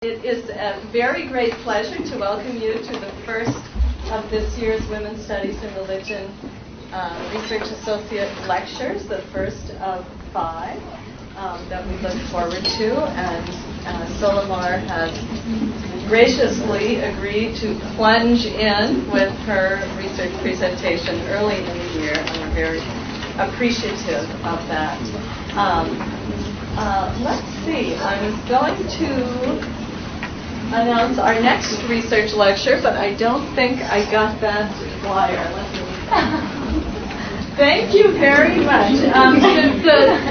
It is a very great pleasure to welcome you to the first of this year's Women's Studies in Religion Research Associate Lectures, the first of 5 that we look forward to. And Solimar has graciously agreed to plunge in with her research presentation early in the year, and we're very appreciative of that. Let's see, I was going to announce our next research lecture, but I don't think I got that flyer. Thank you very much.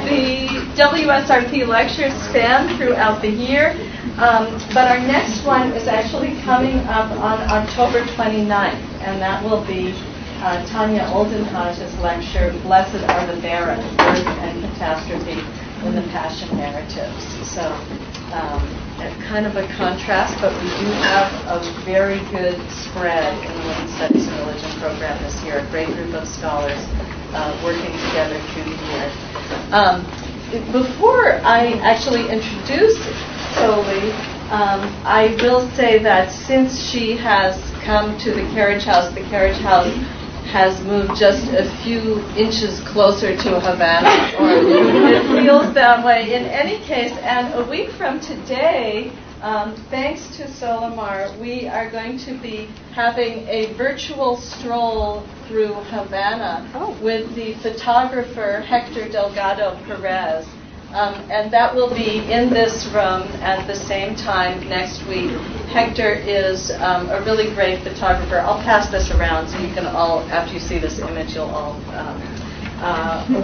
The WSRP lectures span throughout the year, but our next one is actually coming up on October 29th, and that will be Tanya Oldenhaj's lecture, Blessed Are the Barren, Birth and Catastrophe in the Passion Narratives. So, kind of a contrast, but we do have a very good spread in the Women's Studies and Religion program this year. A great group of scholars working together through the year. Before I actually introduce Soli, I will say that since she has come to the carriage house has moved just a few inches closer to Havana, or it feels that way in any case. And a week from today, thanks to Solimar, we are going to be having a virtual stroll through Havana with the photographer Hector Delgado Perez. And that will be in this room at the same time next week. Hector is a really great photographer. I'll pass this around so you can all, after you see this image, you'll all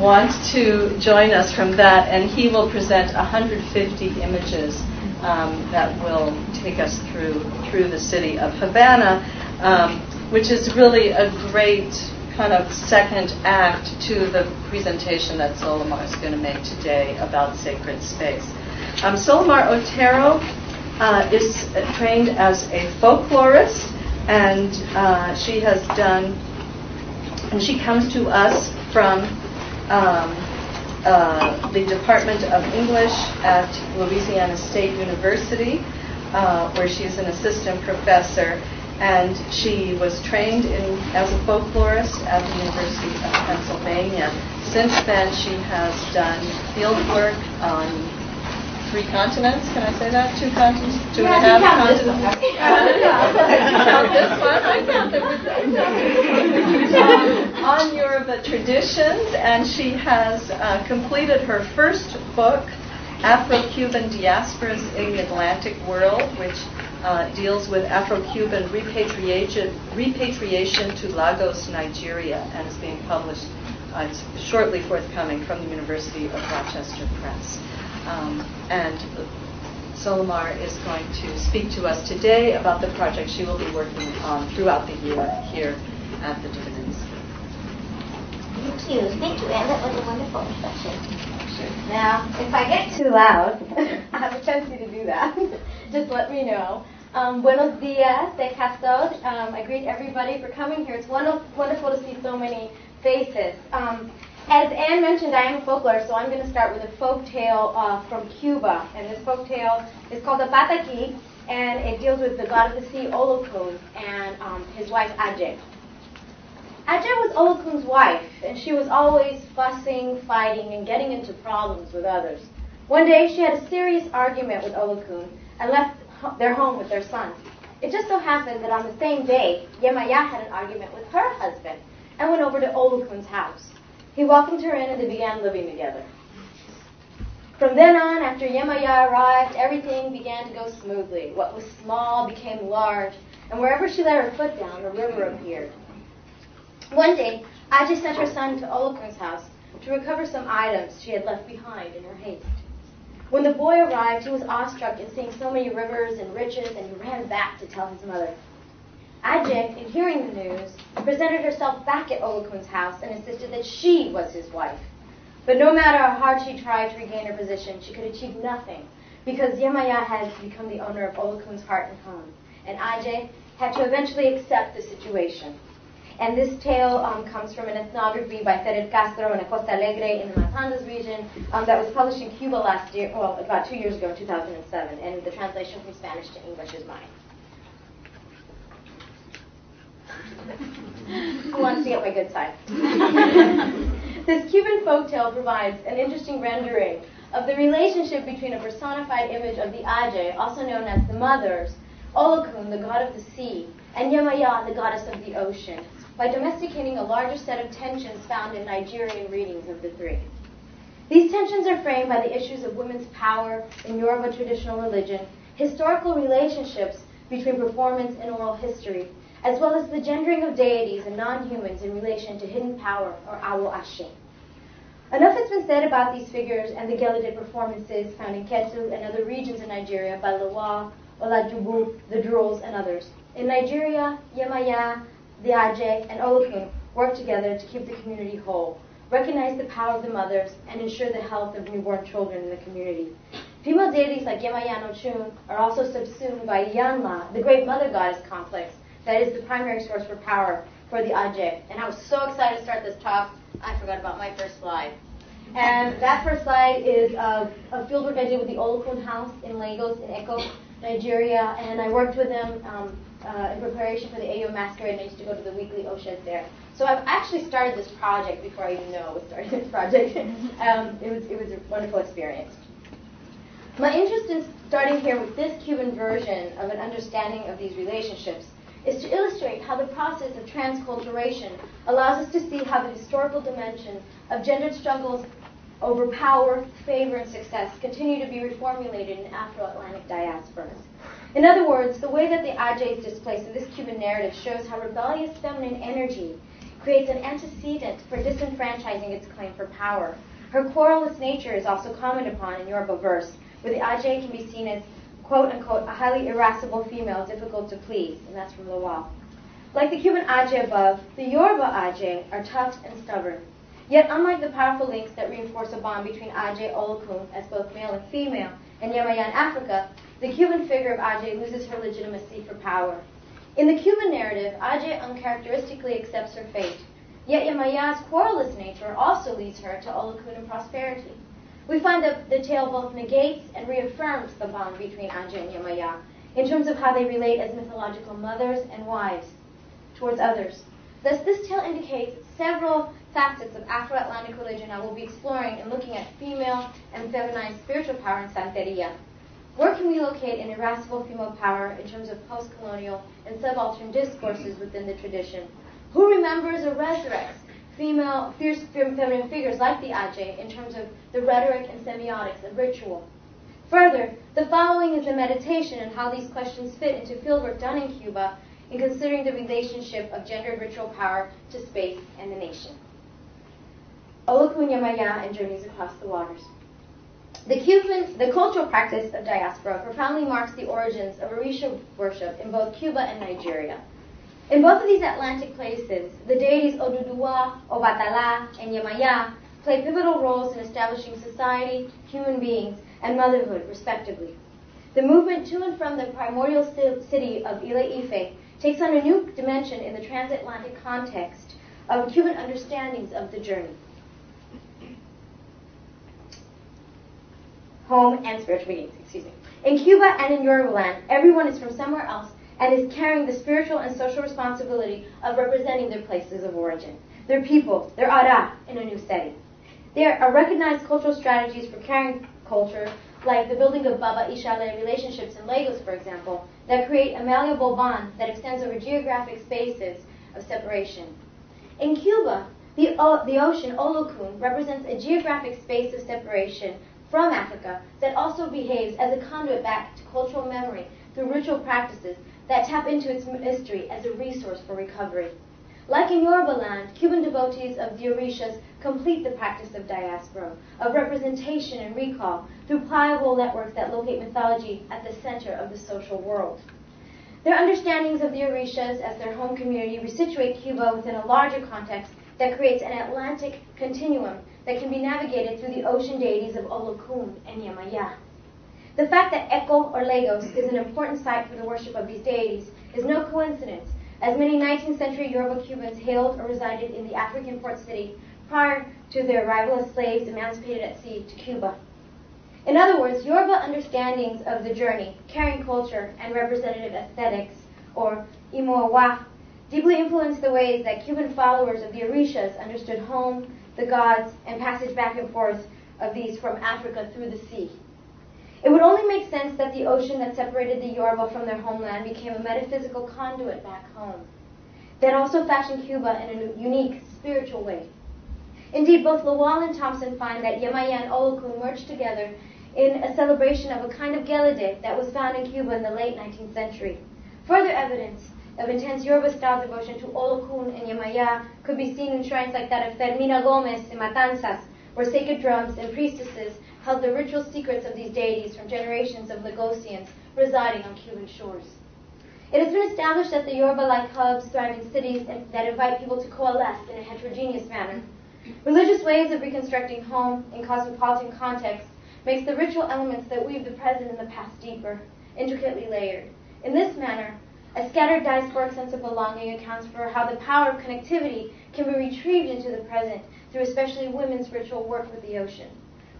want to join us from that. And he will present 150 images that will take us through the city of Havana, which is really a great kind of second act to the presentation that Solimar is going to make today about sacred space. Solimar Otero is trained as a folklorist, and she comes to us from the Department of English at Louisiana State University, where she is an assistant professor. And she was trained as a folklorist at the University of Pennsylvania. Since then, she has done fieldwork on 3 continents. Can I say that? 2 continents? 2.5 continents? Count this one. I counted. On Yoruba traditions, and she has completed her first book, Afro-Cuban Diasporas in the Atlantic World, which deals with Afro-Cuban repatriation to Lagos, Nigeria, and is being published shortly forthcoming from the University of Rochester Press. And Solimar is going to speak to us today about the project she will be working on throughout the year here at the Divinity School. Thank you, Anne. That was a wonderful introduction. Now, if I get too loud, I have a tendency to do that. Just let me know. Buenos dias, de castos. I greet everybody for coming here. It's wonderful to see so many faces. As Anne mentioned, I am a folklorist, so I'm going to start with a folk tale from Cuba. And this folk tale is called the Pataki, and it deals with the god of the sea, Olokun, and his wife, Ajay. Ajay was Olokun's wife, and she was always fussing, fighting, and getting into problems with others. One day, she had a serious argument with Olokun and left their home with their son. It just so happened that on the same day, Yemaya had an argument with her husband and went over to Olokun's house. He welcomed her in, and they began living together. From then on, after Yemaya arrived, everything began to go smoothly. What was small became large, and wherever she let her foot down, a river appeared. One day, Ajay sent her son to Olokun's house to recover some items she had left behind in her haste. When the boy arrived, he was awestruck in seeing so many rivers and riches, and he ran back to tell his mother. Ajay, in hearing the news, presented herself back at Olokun's house and insisted that she was his wife. But no matter how hard she tried to regain her position, she could achieve nothing, because Yemaya had become the owner of Olokun's heart and home, and Ajay had to eventually accept the situation. And this tale comes from an ethnography by Fidel Castro in a Costa Alegre in the Matanzas region that was published in Cuba last year, well, about 2 years ago in 2007. And the translation from Spanish to English is mine. Who wants to get my good side? This Cuban folktale provides an interesting rendering of the relationship between a personified image of the Aje, also known as the mothers, Olokun, the god of the sea, and Yamaya, the goddess of the ocean, by domesticating a larger set of tensions found in Nigerian readings of the three. These tensions are framed by the issues of women's power in Yoruba traditional religion, historical relationships between performance and oral history, as well as the gendering of deities and non-humans in relation to hidden power, or Awo Ashe. Enough has been said about these figures and the Gelede performances found in Ketu and other regions in Nigeria by Lawa, Olajubu, the Drules, and others. In Nigeria, Yemaya, the Aje, and Olokun work together to keep the community whole, recognize the power of the mothers, and ensure the health of newborn children in the community. Female deities like Yemaya no Chun are also subsumed by Yanla, the great mother goddess complex, that is the primary source for power for the Aje. And I was so excited to start this talk, I forgot about my first slide. And that first slide is a fieldwork I did with the Olokun House in Lagos, in Eko, Nigeria. And I worked with them in preparation for the Ayo Masquerade, and I used to go to the weekly Oshas there. So I've actually started this project before I even know I was starting this project. It was a wonderful experience. My interest in starting here with this Cuban version of an understanding of these relationships is to illustrate how the process of transculturation allows us to see how the historical dimension of gendered struggles over power, favor, and success continue to be reformulated in Afro-Atlantic diasporas. In other words, the way that the Aje is displaced in this Cuban narrative shows how rebellious feminine energy creates an antecedent for disenfranchising its claim for power. Her querulous nature is also commented upon in Yoruba verse, where the Aje can be seen as quote-unquote, a highly irascible female difficult to please, and that's from Lowell. Like the Cuban Aje above, the Yoruba Aje are tough and stubborn. Yet, unlike the powerful links that reinforce a bond between Aje Olokun as both male and female, and Yamaya in Africa, the Cuban figure of Aje loses her legitimacy for power. In the Cuban narrative, Aje uncharacteristically accepts her fate, yet Yamaya's querulous nature also leads her to Olokun and prosperity. We find that the tale both negates and reaffirms the bond between Aje and Yamaya in terms of how they relate as mythological mothers and wives towards others. Thus, this tale indicates several facets of Afro-Atlantic religion I will be exploring and looking at female and feminized spiritual power in Santeria. Where can we locate an irascible female power in terms of post-colonial and subaltern discourses within the tradition? Who remembers or resurrects female, fierce feminine figures like the Aje in terms of the rhetoric and semiotics of ritual? Further, the following is a meditation on how these questions fit into fieldwork done in Cuba in considering the relationship of gendered ritual power to space and the nation. Olokun Yamaya and Journeys Across the Waters. The cultural practice of diaspora profoundly marks the origins of Orisha worship in both Cuba and Nigeria. In both of these Atlantic places, the deities Oduduwa, Obatala, and Yamaya play pivotal roles in establishing society, human beings, and motherhood, respectively. The movement to and from the primordial city of Ile-Ife takes on a new dimension in the transatlantic context of Cuban understandings of the journey. Home and spiritual beings, In Cuba and in Yoruba land, everyone is from somewhere else and is carrying the spiritual and social responsibility of representing their places of origin, their people, their ara, in a new setting. There are recognized cultural strategies for carrying culture, like the building of Baba Ishale relationships in Lagos, for example, that create a malleable bond that extends over geographic spaces of separation. In Cuba, the ocean, Olokun, represents a geographic space of separation from Africa that also behaves as a conduit back to cultural memory through ritual practices that tap into its mystery as a resource for recovery. Like in Yoruba land, Cuban devotees of the Orishas complete the practice of diaspora, of representation and recall, through pliable networks that locate mythology at the center of the social world. Their understandings of the Orishas as their home community resituate Cuba within a larger context that creates an Atlantic continuum that can be navigated through the ocean deities of Olokun and Yamaya. The fact that Eko, or Lagos, is an important site for the worship of these deities is no coincidence, as many 19th century Yoruba Cubans hailed or resided in the African port city prior to their arrival as slaves emancipated at sea to Cuba. In other words, Yoruba understandings of the journey, carrying culture, and representative aesthetics, or imowa, deeply influenced the ways that Cuban followers of the Orishas understood home, the gods, and passage back and forth of these from Africa through the sea. It would only make sense that the ocean that separated the Yoruba from their homeland became a metaphysical conduit back home, that also fashioned Cuba in a unique spiritual way. Indeed, both Lawal and Thompson find that Yemaya and Olokun merged together in a celebration of a kind of gelede that was found in Cuba in the late 19th century. Further evidence of intense Yoruba-style devotion to Olokun and Yemaya could be seen in shrines like that of Fermina Gomez in Matanzas, where sacred drums and priestesses held the ritual secrets of these deities from generations of Lagosians residing on Cuban shores. It has been established that the Yoruba-like hubs thrive in cities that invite people to coalesce in a heterogeneous manner. Religious ways of reconstructing home in cosmopolitan contexts makes the ritual elements that weave the present and the past deeper, intricately layered. In this manner, a scattered diasporic sense of belonging accounts for how the power of connectivity can be retrieved into the present through especially women's ritual work with the ocean.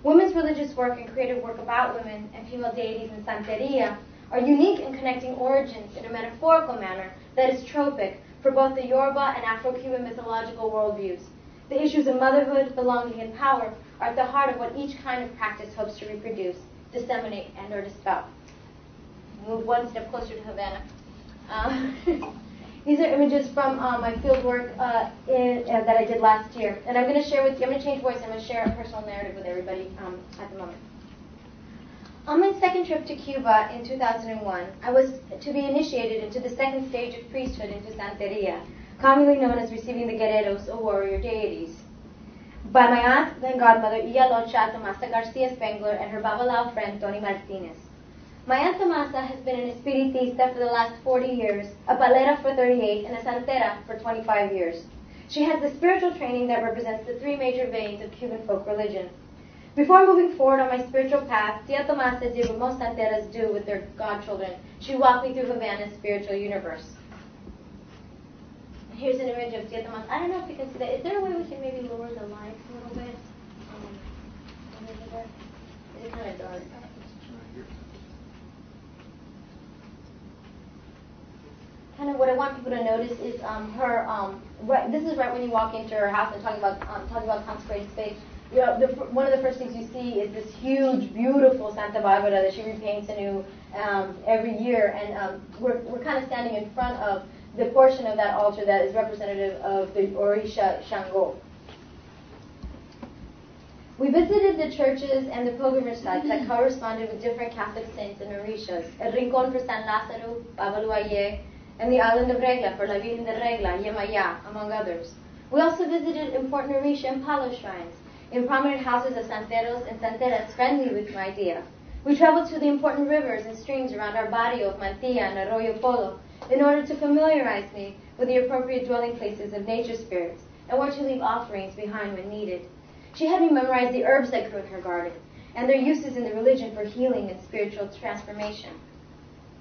Women's religious work and creative work about women and female deities in Santeria are unique in connecting origins in a metaphorical manner that is tropic for both the Yoruba and Afro-Cuban mythological worldviews. The issues of motherhood, belonging, and power are at the heart of what each kind of practice hopes to reproduce, disseminate, and or dispel. Move one step closer to Havana. These are images from my fieldwork that I did last year. And I'm going to share with you, I'm going to change voice, I'm going to share a personal narrative with everybody at the moment. On my second trip to Cuba in 2001, I was to be initiated into the second stage of priesthood into Santeria, commonly known as receiving the guerreros or warrior deities, by my aunt and godmother, Iya Locha Tomasa Garcia Spengler, and her Babalao friend, Tony Martinez. My Aunt Tomasa has been an espiritista for the last 40 years, a palera for 38, and a santera for 25 years. She has the spiritual training that represents the three major veins of Cuban folk religion. Before moving forward on my spiritual path, Tia Tomasa did what most santeras do with their godchildren. She walked me through Havana's spiritual universe. Here's an image of Tia Tomasa. I don't know if you can see that. Is there a way we can maybe lower the lights a little bit? Is it kind of dark? Kind of what I want people to notice is her. This is right when you walk into her house and talking about consecrated space. You know, one of the first things you see is this huge, beautiful Santa Barbara that she repaints anew every year, and we're kind of standing in front of the portion of that altar that is representative of the Orisha Shango. We visited the churches and the pilgrimage sites that corresponded with different Catholic saints and Orishas. El Rincón for San Lázaro, Babaluaye, and the island of Regla for La Virgen de Regla, Yemaya, among others. We also visited important Orisha and Palo shrines in prominent houses of santeros and santeras friendly with my idea. We traveled to the important rivers and streams around our barrio of Mantilla and Arroyo Polo in order to familiarize me with the appropriate dwelling places of nature spirits and where to leave offerings behind when needed. She had me memorize the herbs that grew in her garden and their uses in the religion for healing and spiritual transformation.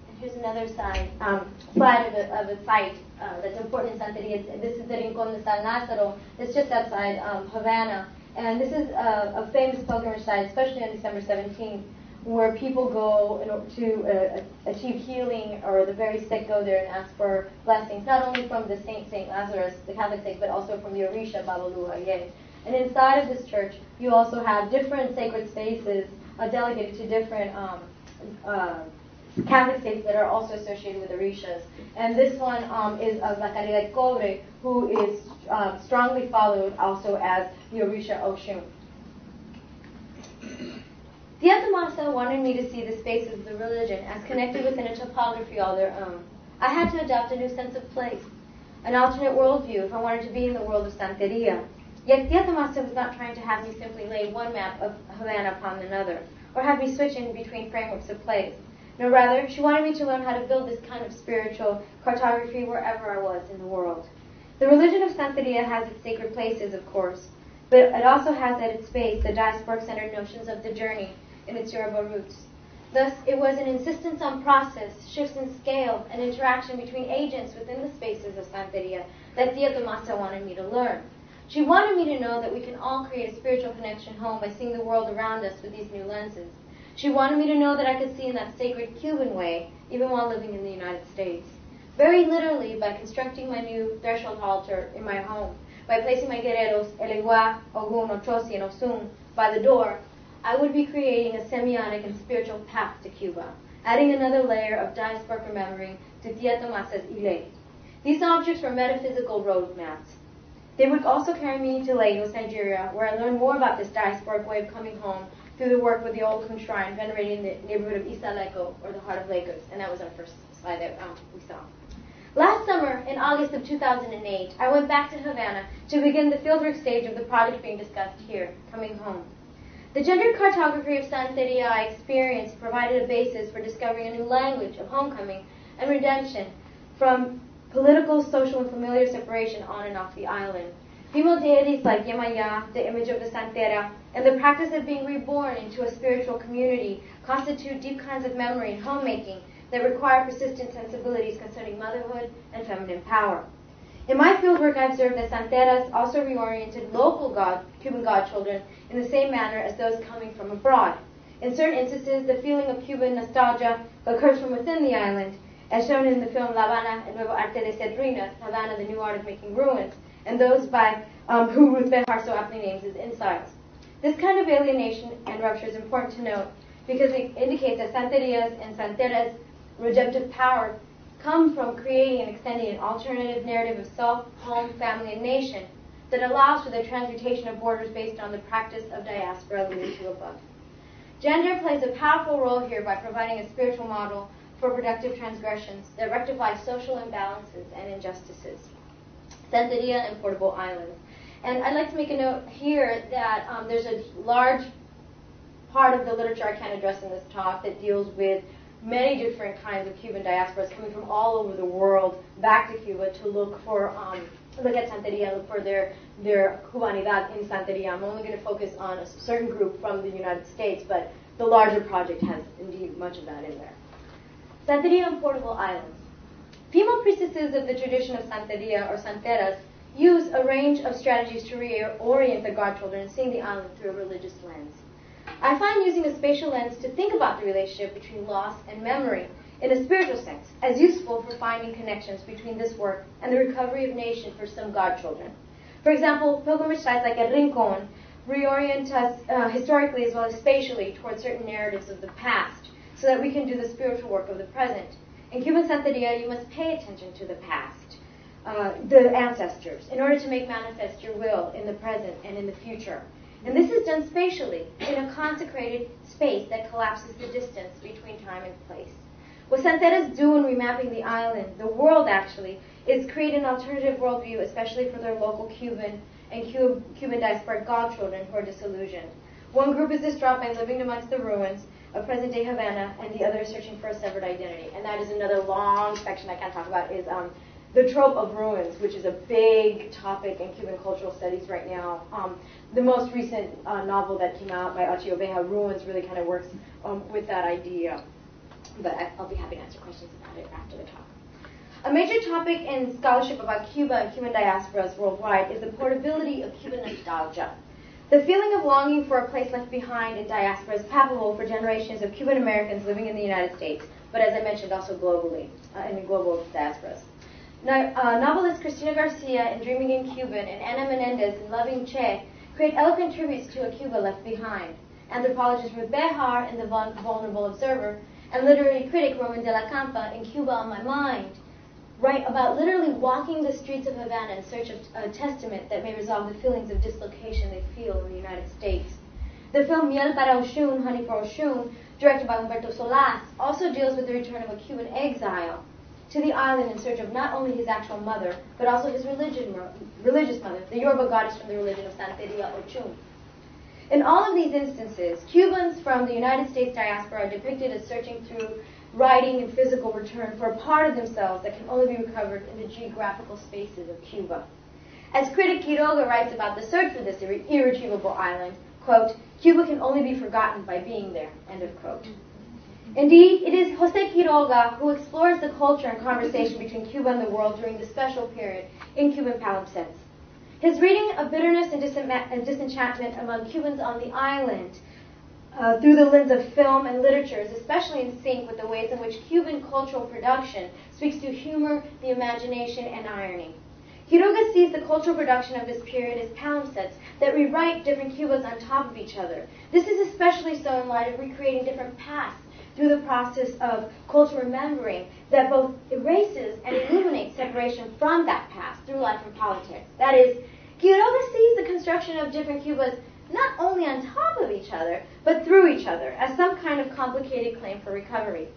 And here's another slide of a site that's important in Santeria. This is the Rincón de San Lázaro. It's just outside Havana. And this is a famous pilgrimage site, especially on December 17th, where people go in order to achieve healing, or the very sick go there and ask for blessings, not only from the Saint Lazarus, the Catholic saint, but also from the Orisha Babaluaye. And inside of this church, you also have different sacred spaces delegated to different Catholic saints that are also associated with Orishas. And this one is of La Caridad Cobre, who is strongly followed also as the Orisha Oshun. Tia Tomasa wanted me to see the spaces of the religion as connected within a topography all their own. I had to adopt a new sense of place, an alternate worldview if I wanted to be in the world of Santeria. Yet Tia Tomasa was not trying to have me simply lay one map of Havana upon another, or have me switch in between frameworks of place. No, rather, she wanted me to learn how to build this kind of spiritual cartography wherever I was in the world. The religion of Santeria has its sacred places, of course, but it also has at its base the diasporic-centered notions of the journey in its Yoruba roots. Thus, it was an insistence on process, shifts in scale, and interaction between agents within the spaces of Santeria that Tia Tomasa wanted me to learn. She wanted me to know that we can all create a spiritual connection home by seeing the world around us with these new lenses. She wanted me to know that I could see in that sacred Cuban way, even while living in the United States. Very literally, by constructing my new threshold altar in my home, by placing my guerreros, Elegua, Ogun, Ochosi, and Osun, by the door, I would be creating a semiotic and spiritual path to Cuba, adding another layer of diasporic remembering to Tia Tomasa's Ile. These objects were metaphysical roadmaps. They would also carry me to Lagos, Nigeria, where I learned more about this diasporic way of coming home through the work with the Old Kun Shrine, venerated in the neighborhood of Isaleko, or the heart of Lagos, and that was our first slide that we saw. Last summer, in August of 2008, I went back to Havana to begin the fieldwork stage of the project being discussed here, Coming Home. The gendered cartography of Santeria I experienced provided a basis for discovering a new language of homecoming and redemption from political, social, and familiar separation on and off the island. Female deities like Yemaya, the image of the Santera, and the practice of being reborn into a spiritual community constitute deep kinds of memory and homemaking that require persistent sensibilities concerning motherhood and feminine power. In my fieldwork, I observed that Santeras also reoriented local Cuban godchildren in the same manner as those coming from abroad. In certain instances, the feeling of Cuban nostalgia occurs from within the island, as shown in the film La Habana, El Nuevo Arte de Ser Ruinas, Havana, the New Art of Making Ruins, and those by who Ruth Behar so aptly names as exiles. This kind of alienation and rupture is important to note because it indicates that Santeria's and Santeras' redemptive power come from creating and extending an alternative narrative of self, home, family, and nation that allows for the transmutation of borders based on the practice of diaspora alluded to above. Gender plays a powerful role here by providing a spiritual model for productive transgressions that rectify social imbalances and injustices. Santeria and Portable Islands. And I'd like to make a note here that there's a large part of the literature I can't address in this talk that deals with many different kinds of Cuban diasporas coming from all over the world back to Cuba to look at Santeria, look for their Cubanidad in Santeria. I'm only going to focus on a certain group from the United States, but the larger project has indeed much of that in there. Santeria and Portable Islands. Female priestesses of the tradition of Santeria or Santeras use a range of strategies to reorient the godchildren and seeing the island through a religious lens. I find using a spatial lens to think about the relationship between loss and memory in a spiritual sense as useful for finding connections between this work and the recovery of nation for some godchildren. For example, pilgrimage sites like El Rincon reorient us historically as well as spatially towards certain narratives of the past so that we can do the spiritual work of the present. In Cuban Santeria, you must pay attention to the past, the ancestors, in order to make manifest your will in the present and in the future. And this is done spatially, in a consecrated space that collapses the distance between time and place. What Santeras do in remapping the island, the world actually, is create an alternative worldview, especially for their local Cuban and Cuban diasporic godchildren who are disillusioned. One group is distraught by living amongst the ruins of present-day Havana, and the other is searching for a severed identity. And that is another long section I can't talk about, is the trope of ruins, which is a big topic in Cuban cultural studies right now. The most recent novel that came out by Ochi Oveja, Ruins, really kind of works with that idea. But I'll be happy to answer questions about it after the talk. A major topic in scholarship about Cuba and Cuban diasporas worldwide is the portability of Cuban nostalgia. The feeling of longing for a place left behind in diaspora is palpable for generations of Cuban Americans living in the United States, but as I mentioned, also globally, in the global diasporas. Novelist Cristina Garcia in Dreaming in Cuban and Ana Menendez in Loving Che create eloquent tributes to a Cuba left behind. Anthropologist Ruth Behar in The Vulnerable Observer and literary critic Roman de la Campa in Cuba on My Mind write about literally walking the streets of Havana in search of a testament that may resolve the feelings of dislocation they feel in the United States. The film Miel para Oshun, Honey for Oshun, directed by Humberto Solás, also deals with the return of a Cuban exile to the island in search of not only his actual mother, but also his religious mother, the Yoruba goddess from the religion of Santeria Ochun. In all of these instances, Cubans from the United States diaspora are depicted as searching through writing and physical return for a part of themselves that can only be recovered in the geographical spaces of Cuba. As critic Quiroga writes about the search for this irretrievable island, quote, Cuba can only be forgotten by being there, end of quote. Indeed, it is José Quiroga who explores the culture and conversation between Cuba and the world during this special period in Cuban palimpsests. His reading of bitterness and disenchantment among Cubans on the island through the lens of film and literature is especially in sync with the ways in which Cuban cultural production speaks to humor, the imagination, and irony. Quiroga sees the cultural production of this period as palimpsests that rewrite different Cubas on top of each other. This is especially so in light of recreating different pasts through the process of cultural remembering that both erases and illuminates separation from that past through life and politics. That is, Quiroga sees the construction of different Cubas not only on top of each other, but through each other, as some kind of complicated claim for recovery.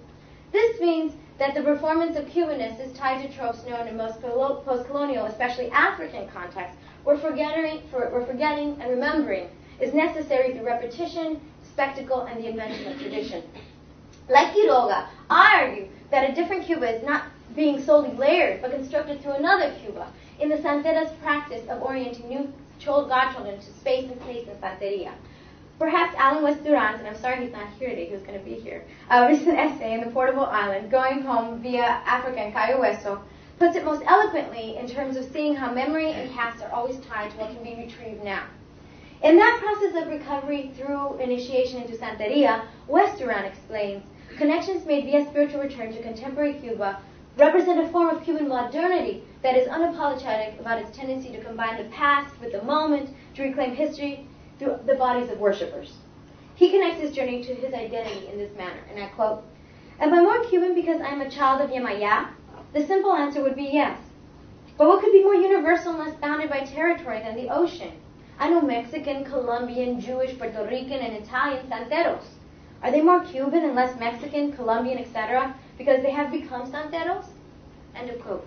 This means that the performance of Cubanness is tied to tropes known in most post-colonial, especially African contexts, where forgetting and remembering is necessary through repetition, spectacle, and the invention of tradition. Like Quiroga, I argue that a different Cuba is not being solely layered, but constructed through another Cuba, in the Santera's practice of orienting new godchildren to space and place in Santeria. Perhaps Alan West Duran's, and I'm sorry he's not here today, he was going to be here, a recent essay in The Portable Island, Going Home via Africa and Cayo Hueso, puts it most eloquently in terms of seeing how memory and past are always tied to what can be retrieved now. In that process of recovery through initiation into Santeria, West Duran explains, connections made via spiritual return to contemporary Cuba represent a form of Cuban modernity that is unapologetic about its tendency to combine the past with the moment, to reclaim history through the bodies of worshippers. He connects his journey to his identity in this manner, and I quote, "Am I more Cuban because I am a child of Yemaya?" The simple answer would be yes. But what could be more universal and less bounded by territory than the ocean? I know Mexican, Colombian, Jewish, Puerto Rican, and Italian Santeros. Are they more Cuban and less Mexican, Colombian, etc. because they have become Santeros? End of quote.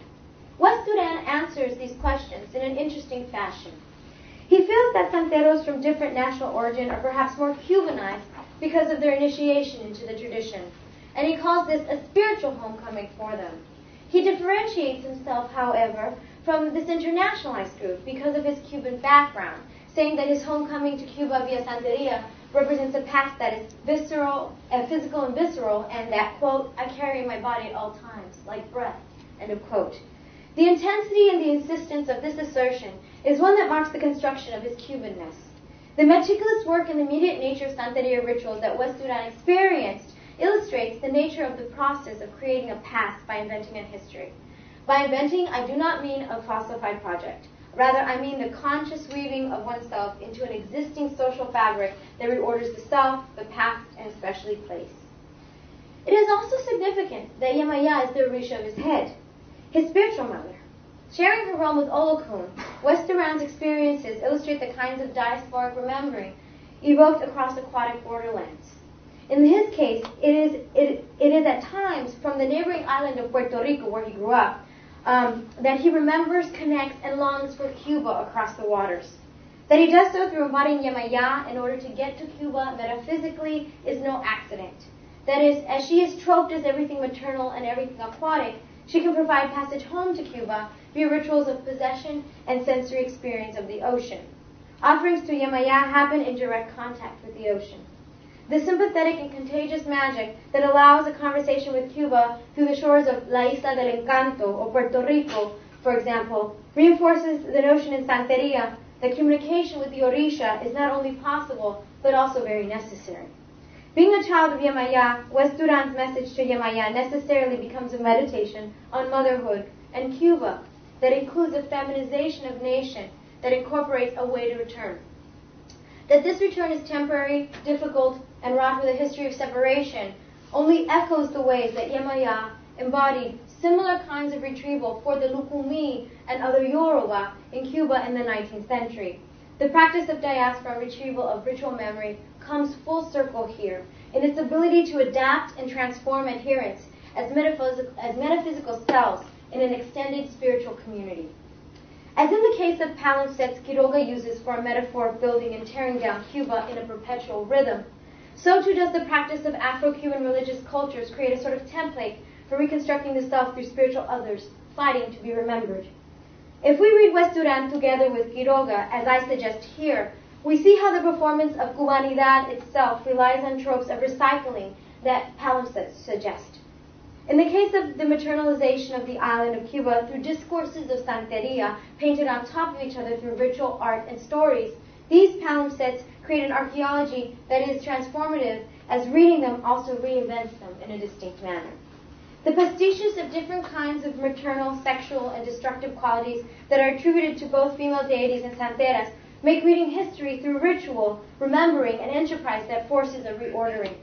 West Duran answers these questions in an interesting fashion. He feels that Santeros from different national origin are perhaps more Cubanized because of their initiation into the tradition, and he calls this a spiritual homecoming for them. He differentiates himself, however, from this internationalized group because of his Cuban background, saying that his homecoming to Cuba via Santeria represents a past that is visceral, physical and visceral, and that, quote, I carry in my body at all times, like breath, end of quote. The intensity and the insistence of this assertion is one that marks the construction of his Cubanness. The meticulous work and immediate nature of Santeria rituals that West Duran experienced illustrates the nature of the process of creating a past by inventing a history. By inventing, I do not mean a falsified project. Rather, I mean the conscious weaving of oneself into an existing social fabric that reorders the self, the past, and especially place. It is also significant that Yemaya is the Orisha of his head, his spiritual mother. Sharing her realm with Olokun, West Duran's experiences illustrate the kinds of diasporic remembering evoked across aquatic borderlands. In his case, it is at times from the neighboring island of Puerto Rico, where he grew up, that he remembers, connects, and longs for Cuba across the waters. That he does so through embodying Yemaya in order to get to Cuba metaphysically is no accident. That is, as she is troped as everything maternal and everything aquatic, she can provide passage home to Cuba via rituals of possession and sensory experience of the ocean. Offerings to Yemaya happen in direct contact with the ocean. The sympathetic and contagious magic that allows a conversation with Cuba through the shores of La Isla del Encanto or Puerto Rico, for example, reinforces the notion in Santeria that communication with the Orisha is not only possible, but also very necessary. Being a child of Yemaya, West Duran's message to Yemaya necessarily becomes a meditation on motherhood and Cuba that includes a feminization of nation that incorporates a way to return. That this return is temporary, difficult, and wrought with a history of separation only echoes the ways that Yemaya embodied similar kinds of retrieval for the Lukumi and other Yoruba in Cuba in the 19th century. The practice of diaspora retrieval of ritual memory comes full circle here in its ability to adapt and transform adherents as metaphysical selves in an extended spiritual community. As in the case of palimpsests Quiroga uses for a metaphor of building and tearing down Cuba in a perpetual rhythm, so too does the practice of Afro-Cuban religious cultures create a sort of template for reconstructing the self through spiritual others, fighting to be remembered. If we read West Duran together with Quiroga, as I suggest here, we see how the performance of Cubanidad itself relies on tropes of recycling that palimpsests suggest. In the case of the maternalization of the island of Cuba through discourses of Santeria painted on top of each other through ritual art and stories, these palimpsests create an archaeology that is transformative, as reading them also reinvents them in a distinct manner. The pastiches of different kinds of maternal, sexual, and destructive qualities that are attributed to both female deities and santeras make reading history through ritual, remembering, and enterprise that forces a reordering.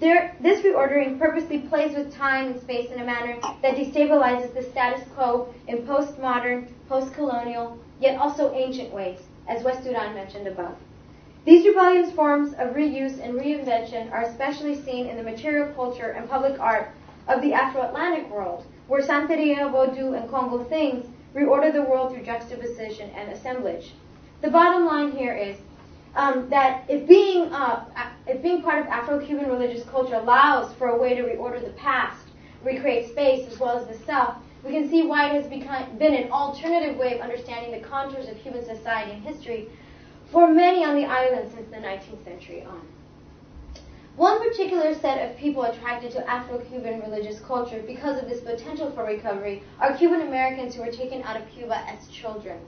This reordering purposely plays with time and space in a manner that destabilizes the status quo in postmodern, post-colonial, yet also ancient ways, as West Duran mentioned above. These rebellious forms of reuse and reinvention are especially seen in the material culture and public art of the Afro-Atlantic world, where Santeria, Vodou, and Congo things reorder the world through juxtaposition and assemblage. The bottom line here is that if being part of Afro-Cuban religious culture allows for a way to reorder the past, recreate space as well as the self, we can see why it has been an alternative way of understanding the contours of human society and history for many on the island since the 19th century on. One particular set of people attracted to Afro-Cuban religious culture because of this potential for recovery are Cuban Americans who were taken out of Cuba as children.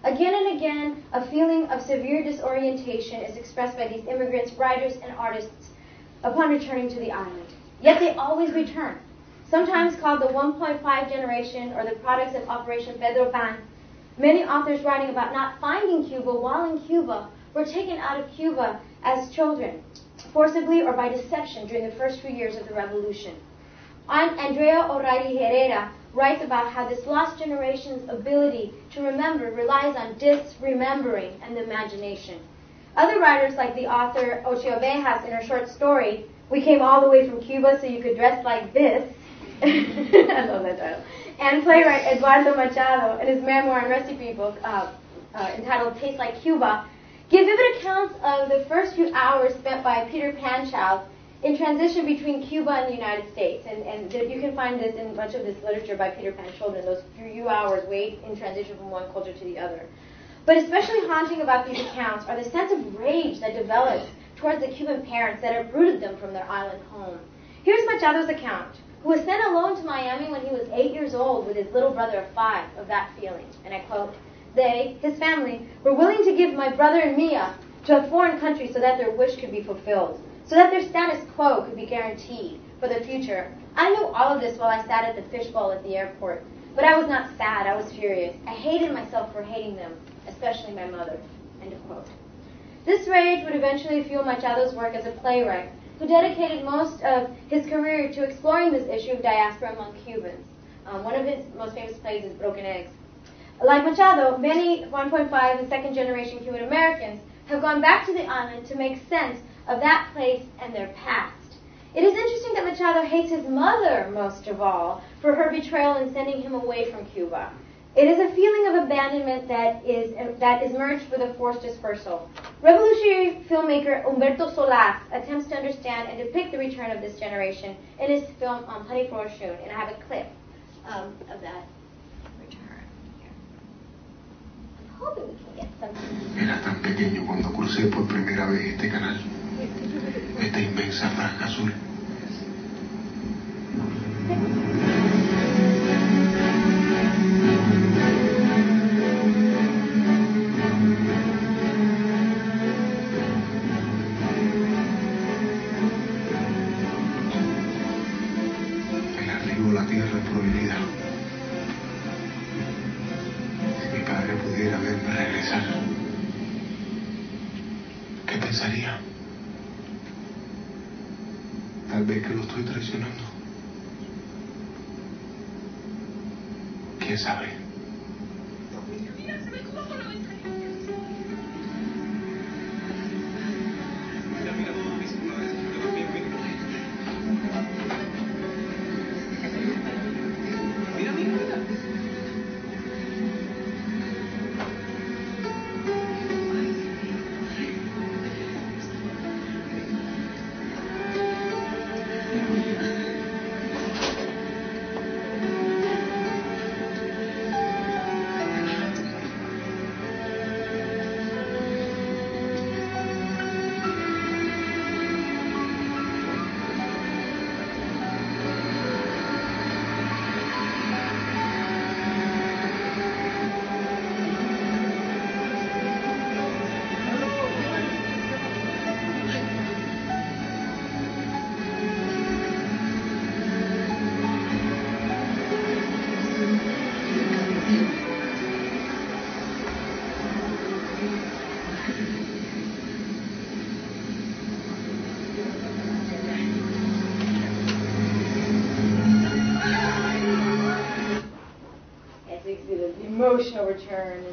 Again and again, a feeling of severe disorientation is expressed by these immigrants, writers, and artists upon returning to the island. Yet they always return. Sometimes called the 1.5 generation or the products of Operation Pedro Pan, many authors writing about not finding Cuba while in Cuba were taken out of Cuba as children, forcibly or by deception during the first few years of the revolution. Andrea O'Reilly Herrera writes about how this lost generation's ability to remember relies on disremembering and the imagination. Other writers, like the author Ocho Ovejas in her short story, We Came All the Way from Cuba So You Could Dress Like This, I love that title, and playwright Eduardo Machado in his memoir and recipe book entitled Taste Like Cuba, give vivid accounts of the first few hours spent by Peter Pan child in transition between Cuba and the United States. And you can find this in much of this literature by Peter Pan children, those few hours wait in transition from one culture to the other. But especially haunting about these accounts are the sense of rage that develops towards the Cuban parents that uprooted them from their island home. Here's Machado's account, who was sent alone to Miami when he was 8 years old with his little brother of 5, of that feeling. And I quote, "They, his family, were willing to give my brother and Mia to a foreign country so that their wish could be fulfilled, so that their status quo could be guaranteed for the future. I knew all of this while I sat at the fishbowl at the airport, but I was not sad, I was furious. I hated myself for hating them, especially my mother." End of quote. This rage would eventually fuel Machado's work as a playwright, who dedicated most of his career to exploring this issue of diaspora among Cubans. One of his most famous plays is Broken Eggs. Like Machado, many 1.5 and second generation Cuban Americans have gone back to the island to make sense of that place and their past. It is interesting that Machado hates his mother most of all for her betrayal in sending him away from Cuba. It is a feeling of abandonment that is merged with a forced dispersal. Revolutionary filmmaker Humberto Solás attempts to understand and depict the return of this generation in his film Honey for Oshun, and I have a clip of that return here. I'm hoping we can get something. Era tan pequeño cuando crucé por primera vez este canal, esta inmensa franja azul. El arribo a la tierra es prohibida. Si mi padre pudiera verme regresar, ¿qué pensaría? Tal vez que lo estoy traicionando. ¿Quién sabe? emotional return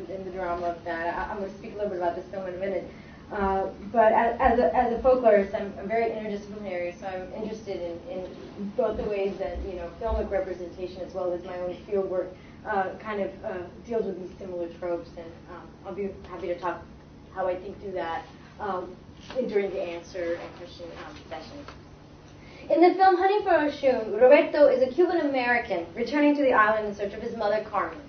and the drama of that. I'm going to speak a little bit about this film in a minute. But as a folklorist, I'm very interdisciplinary, so I'm interested in both the ways that filmic representation as well as my own fieldwork kind of deals with these similar tropes, and I'll be happy to talk how I think through that during the answer and question session. In the film Hunting for Oshun, Roberto is a Cuban American returning to the island in search of his mother Carmen.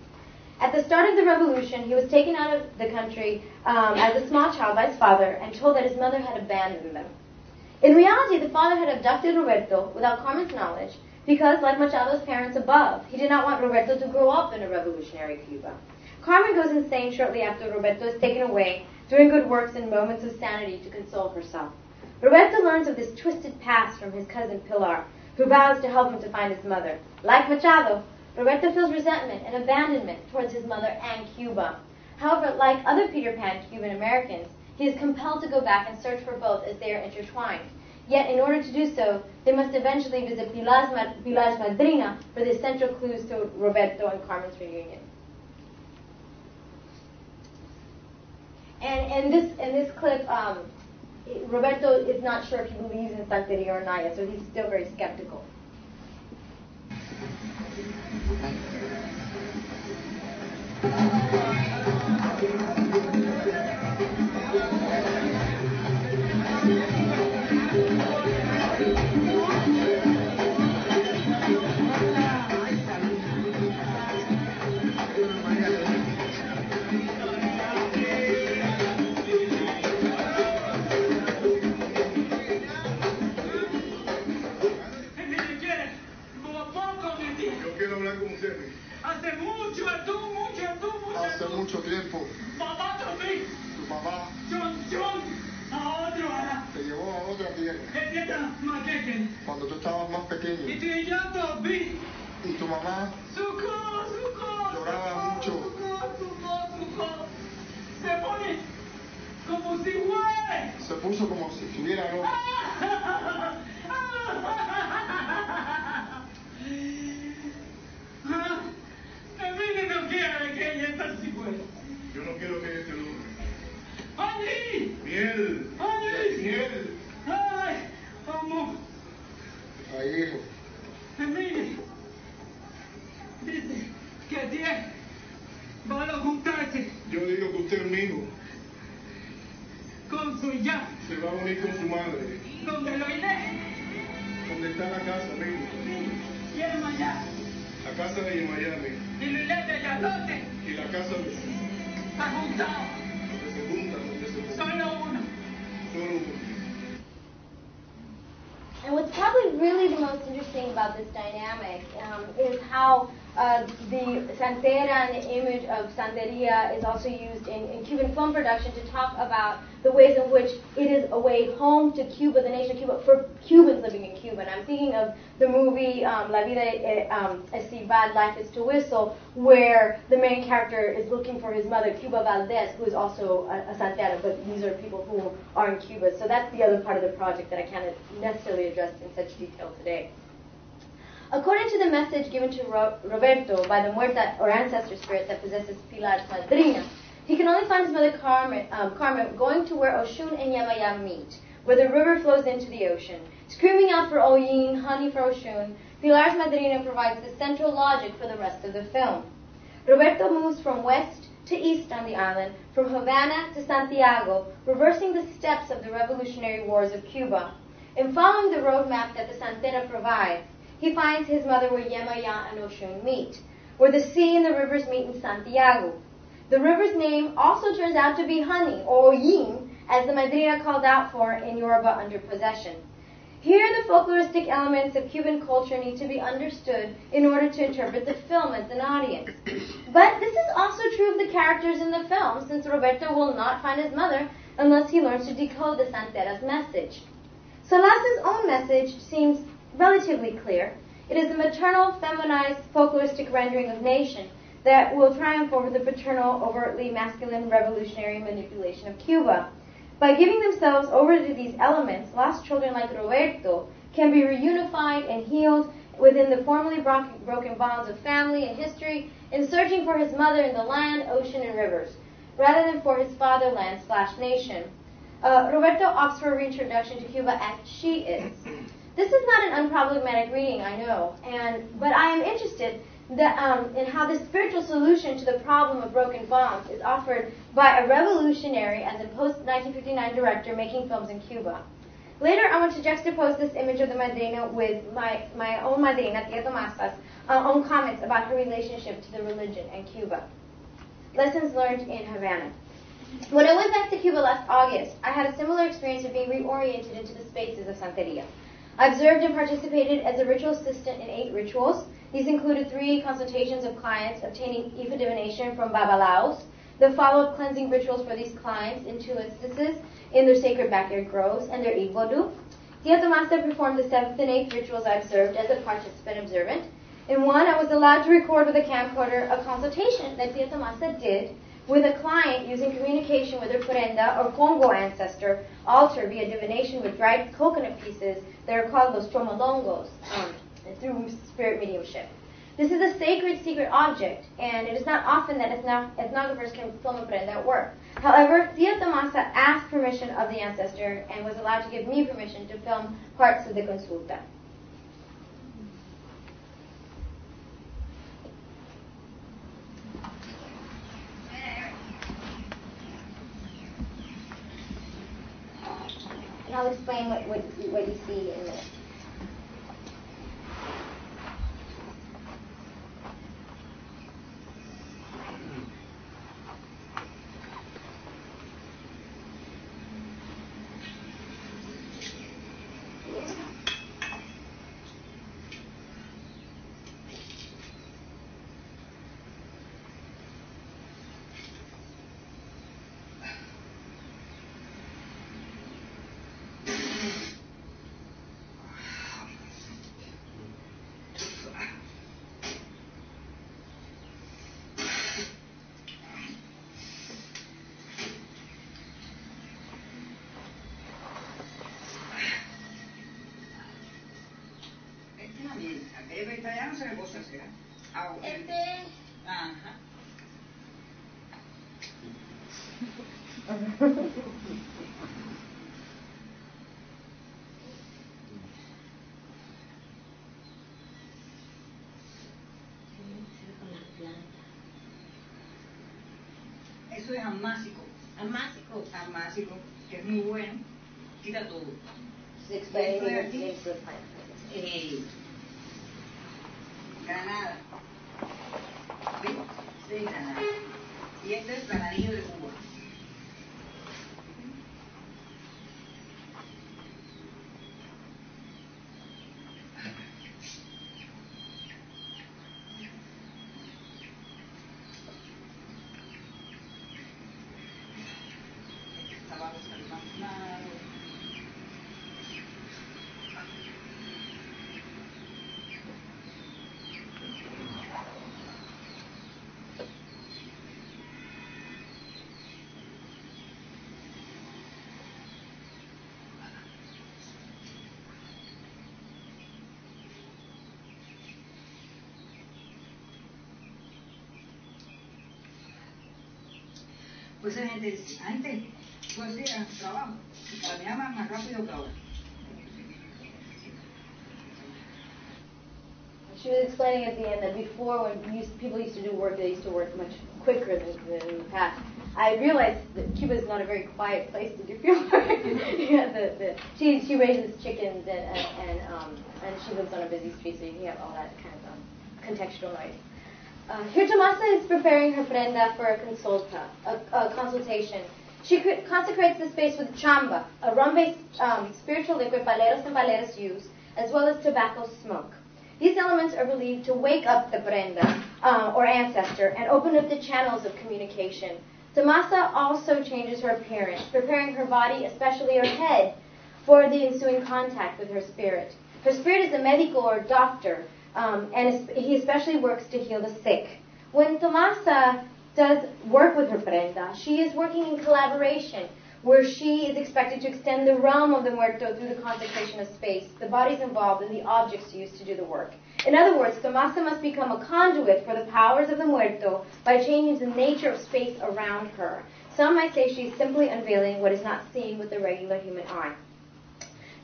At the start of the revolution, he was taken out of the country as a small child by his father and told that his mother had abandoned them. In reality, the father had abducted Roberto without Carmen's knowledge because, like Machado's parents above, he did not want Roberto to grow up in a revolutionary Cuba. Carmen goes insane shortly after Roberto is taken away, doing good works in moments of sanity to console herself. Roberto learns of this twisted past from his cousin Pilar, who vows to help him to find his mother. Like Machado, Roberto feels resentment and abandonment towards his mother and Cuba. However, like other Peter Pan Cuban Americans, he is compelled to go back and search for both as they are intertwined. Yet, in order to do so, they must eventually visit Pilar's Madrina for the essential clues to Roberto and Carmen's reunion. And in this clip, Roberto is not sure if he believes in Santeria or not yet, so he's still very skeptical. Hace mucho tiempo. Tu papá te llevó a otra tierra cuando tú estabas más pequeño. Y tu mamá lloraba mucho. Se puso como si estuviera loca. Yo no quiero que ella esté loca. Miel. Miel. Ay, hijo. Dice que 10 van a juntarse Yo digo que usted es mi hijo. con su ya. Se va a unir con su madre. Donde lo iré. ¿Dónde está la casa, amigo? Y el allá. La casa de Miami. Y lo iré de Yazote. Y la casa de Está juntado. donde se juntan, donde se juntan. Solo uno. Solo uno. And what's probably really the most interesting about this dynamic is how the Santera and the image of Santeria is also used in Cuban film production to talk about the ways in which it is a way home to Cuba, the nation of Cuba, for Cubans living in Cuba. And I'm thinking of the movie La Vida es Si Bad, Life is to Whistle, where the main character is looking for his mother, Cuba Valdez, who is also a Santera, but these are people who are in Cuba. So that's the other part of the project that I can't necessarily address in such detail today. According to the message given to Roberto by the muerta or ancestor spirit that possesses Pilar's Madrina, he can only find his mother Carmen going to where Oshun and Yamaya meet, where the river flows into the ocean. Screaming out for Oyin, honey for Oshun, Pilar's Madrina provides the central logic for the rest of the film. Roberto moves from west to east on the island, from Havana to Santiago, reversing the steps of the revolutionary wars of Cuba. In following the roadmap that the Santera provides, he finds his mother where Yemaya and Oshun meet, where the sea and the rivers meet in Santiago. The river's name also turns out to be honey, or Oyin, as the Madrina called out for in Yoruba under possession. Here, the folkloristic elements of Cuban culture need to be understood in order to interpret the film as an audience. But this is also true of the characters in the film, since Roberto will not find his mother unless he learns to decode the Santera's message. Solas's own message seems relatively clear. It is the maternal, feminized, folkloristic rendering of nation that will triumph over the paternal, overtly masculine, revolutionary manipulation of Cuba. By giving themselves over to these elements, lost children like Roberto can be reunified and healed within the formerly broken bonds of family and history, in searching for his mother in the land, ocean, and rivers, rather than for his fatherland/nation. Roberto opts for a reintroduction to Cuba as she is. This is not an unproblematic reading, I know, but I am interested in how the spiritual solution to the problem of broken bonds is offered by a revolutionary as a post-1959 director making films in Cuba. Later, I want to juxtapose this image of the Madrina with my own Madrina, Tia Tomasa's, own comments about her relationship to the religion and Cuba. Lessons learned in Havana. When I went back to Cuba last August, I had a similar experience of being reoriented into the spaces of Santeria. I observed and participated as a ritual assistant in 8 rituals. These included 3 consultations of clients obtaining Ifa divination from Babalaos, the follow-up cleansing rituals for these clients in 2 instances in their sacred backyard groves, and their Ivodu. Tia Tomasa performed the 7th and 8th rituals I observed as a participant observant. In one, I was allowed to record with a camcorder a consultation that Tia Tomasa did with a client using communication with her prenda or Congo ancestor altar via divination with dried coconut pieces that are called los chomolongos through spirit mediumship. This is a sacred, secret object, and it is not often that ethnographers can film a prenda work. However, Tia Tomasa asked permission of the ancestor and was allowed to give me permission to film parts of the consulta. And I'll explain what you see in a minute. Ya no se me puede hacer. Ajá. Eso es amásico. Amásico, que es muy bueno. Quita todo. Esto de aquí. Granada. ¿Sí? Sí, Granada. Y este es granadillo de Cuba. Abajo está el más claro. Pues la gente dice, antes tú hacías trabajo, caminaba más rápido que ahora. She was explaining at the end that before, when people used to do work, they used to work much quicker than in the past. I realized that Cuba is not a very quiet place to do field work. She raises chickens and she lives on a busy street, so you have all that kind of contextual noise. Here Tomasa is preparing her prenda for a consultation. She consecrates the space with chamba, a rum-based spiritual liquid paleros and paleras use, as well as tobacco smoke. These elements are believed to wake up the prenda, or ancestor, and open up the channels of communication. Tomasa also changes her appearance, preparing her body, especially her head, for the ensuing contact with her spirit. Her spirit is a medico or doctor, and he especially works to heal the sick. When Tomasa does work with her prenda, she is working in collaboration, where she is expected to extend the realm of the muerto through the consecration of space, the bodies involved, and the objects used to do the work. In other words, Tomasa must become a conduit for the powers of the muerto by changing the nature of space around her. Some might say she's simply unveiling what is not seen with the regular human eye.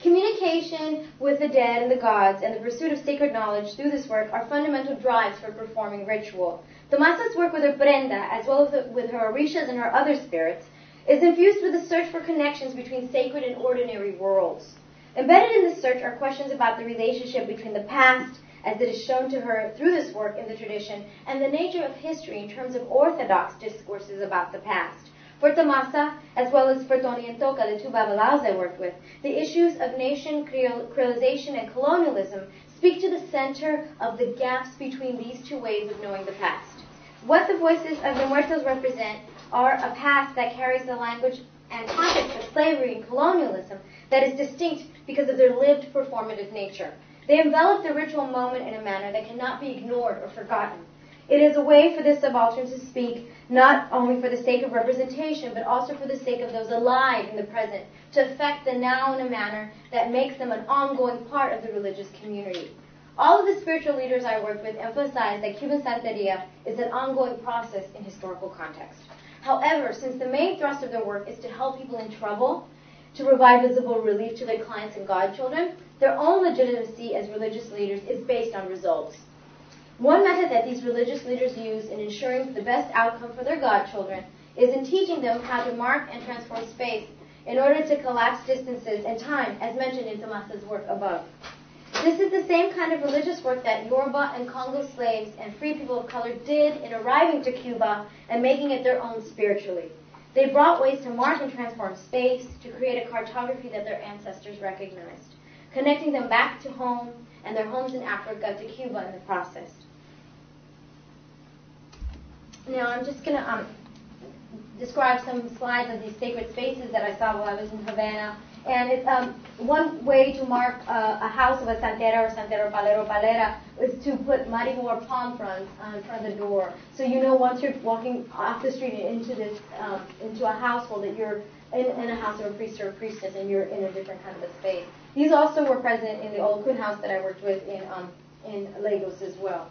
Communication with the dead and the gods and the pursuit of sacred knowledge through this work are fundamental drives for performing ritual. Tomasa's work with her prenda, as well as with her orishas and her other spirits, is infused with the search for connections between sacred and ordinary worlds. Embedded in this search are questions about the relationship between the past, as it is shown to her through this work in the tradition, and the nature of history in terms of orthodox discourses about the past. For Tomasa, as well as for Tony and Toca, the two Babalaos I worked with, the issues of nation creolization and colonialism speak to the center of the gaps between these two ways of knowing the past. What the voices of the muertos represent are a past that carries the language and context of slavery and colonialism that is distinct because of their lived performative nature. They envelop the ritual moment in a manner that cannot be ignored or forgotten. It is a way for the subaltern to speak not only for the sake of representation, but also for the sake of those alive in the present, to affect the now in a manner that makes them an ongoing part of the religious community. All of the spiritual leaders I worked with emphasize that Cuban Santeria is an ongoing process in historical context. However, since the main thrust of their work is to help people in trouble, to provide visible relief to their clients and godchildren, their own legitimacy as religious leaders is based on results. One method that these religious leaders use in ensuring the best outcome for their godchildren is in teaching them how to mark and transform space in order to collapse distances and time, as mentioned in Tomasa's work above. This is the same kind of religious work that Yoruba and Congo slaves and free people of color did in arriving to Cuba and making it their own spiritually. They brought ways to mark and transform space, to create a cartography that their ancestors recognized, connecting them back to home and their homes in Africa to Cuba in the process. Now I'm just going to describe some slides of these sacred spaces that I saw while I was in Havana. And it's one way to mark a house of a santera or santero palero palera is to put maribor palm fronds in front of the door. So you know once you're walking off the street into this into a household that you're in a house of a priest or a priestess and you're in a different kind of a space. These also were present in the Olokun house that I worked with in Lagos as well.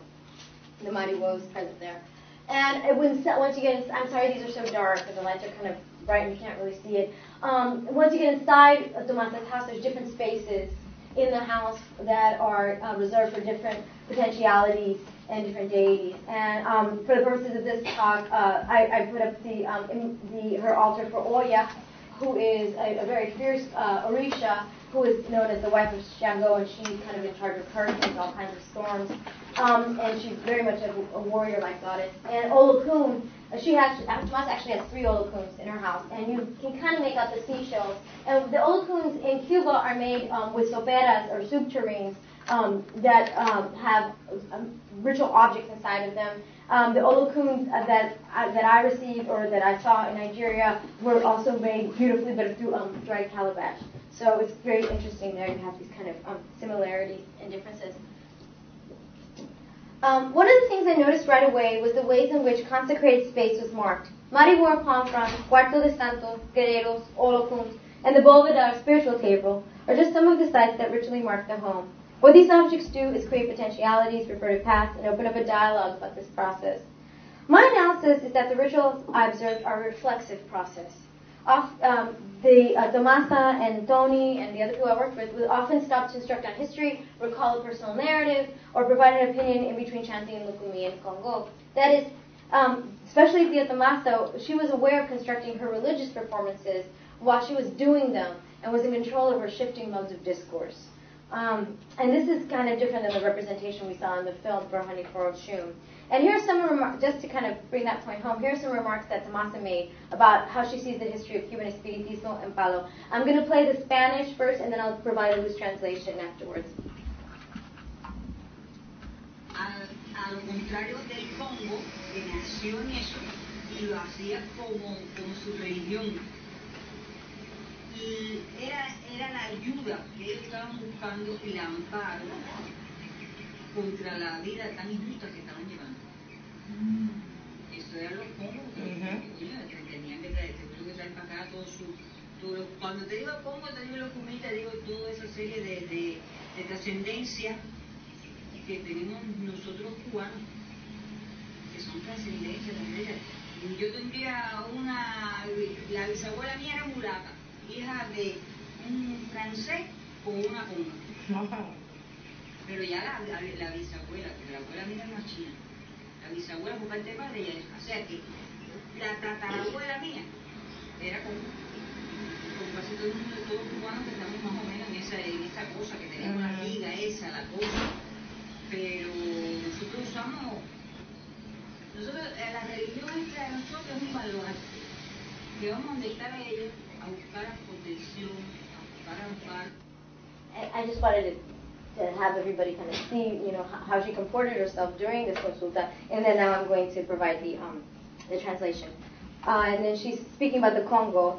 The maribor was present there. And once you get, I'm sorry these are so dark because the lights are kind of bright and you can't really see it. Once you get inside of Tomasa's house, there's different spaces in the house that are reserved for different potentialities and different deities. And for the purposes of this talk, I put up her altar for Oya, who is a very fierce Orisha, who is known as the wife of Shango, and she's kind of in charge of hurricanes, all kinds of storms. And she's very much a warrior-like goddess. And Olokun, Tomasa actually has 3 Olokuns in her house, and you can kind of make out the seashells. And the Olokuns in Cuba are made with soperas or soup tureens that have ritual objects inside of them. The Olokuns that I received or that I saw in Nigeria were also made beautifully, but through dried calabash. So it's very interesting there. You have these kind of similarities and differences. One of the things I noticed right away was the ways in which consecrated space was marked. Maribor, palm front, Cuarto de Santo, Guerreros, Olokuns, and the Bóveda, spiritual table, are just some of the sites that ritually mark the home. What these objects do is create potentialities, refer to past, and open up a dialogue about this process. My analysis is that the rituals I observed are a reflexive process. Tomasa and Tony and the other people I worked with would often stop to instruct on history, recall a personal narrative, or provide an opinion in between chanting in Lukumi and Congo. That is, especially Tia Tomasa, she was aware of constructing her religious performances while she was doing them and was in control of her shifting modes of discourse. And this is kind of different than the representation we saw in the film for Honey for Oshun. And here are some remarks, just to kind of bring that point home, here are some remarks that Tomasa made about how she sees the history of Cuban Espiritismo and Palo. I'm going to play the Spanish first, and then I'll provide a loose translation afterwards. A lo contrario del Congo, que nació en eso, y lo hacía como su religión. Y era la ayuda que ellos estaban buscando, el amparo contra la vida tan injusta que estaban llevando. Eso era los Congos, que tenían que traer para acá cuando te digo Congo, te digo los cumitas, te digo toda esa serie de trascendencia que tenemos nosotros cubanos, que son trascendencia. Yo tendría la bisabuela mía era mulata, hija de un francés con una conga. Pero ya la bisabuela, porque la abuela mía era una china, la bisabuela por parte de padre ella es, o sea que la tatarabuela mía era con casi todo el mundo, todos los cubanos que estamos más o menos en esa cosa, que tenemos la liga esa, la cosa, pero nosotros usamos, la religión esta de nosotros es un baluarte, que vamos a donde están ellos a buscar protección, a buscar amparo. I just wanted to have everybody kind of see, how she comported herself during this consulta, and then now I'm going to provide the translation. And then she's speaking about the Congo.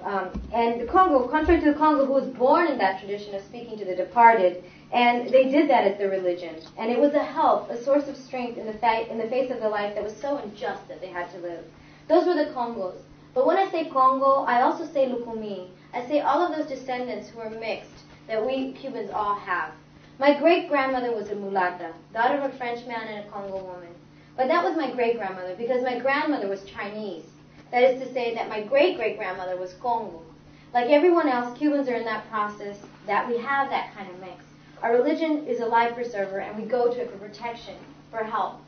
And the Congo, contrary to the Congo, who was born in that tradition of speaking to the departed, and they did that as their religion. And it was a help, a source of strength in the face of the life that was so unjust that they had to live. Those were the Congos. But when I say Congo, I also say Lukumi. I say all of those descendants who are mixed, that we Cubans all have. My great-grandmother was a mulata, daughter of a French man and a Congo woman. But that was my great-grandmother, because my grandmother was Chinese. That is to say that my great-great-grandmother was Congo. Like everyone else, Cubans are in that process, that we have that kind of mix. Our religion is a life preserver, and we go to it for protection, for help.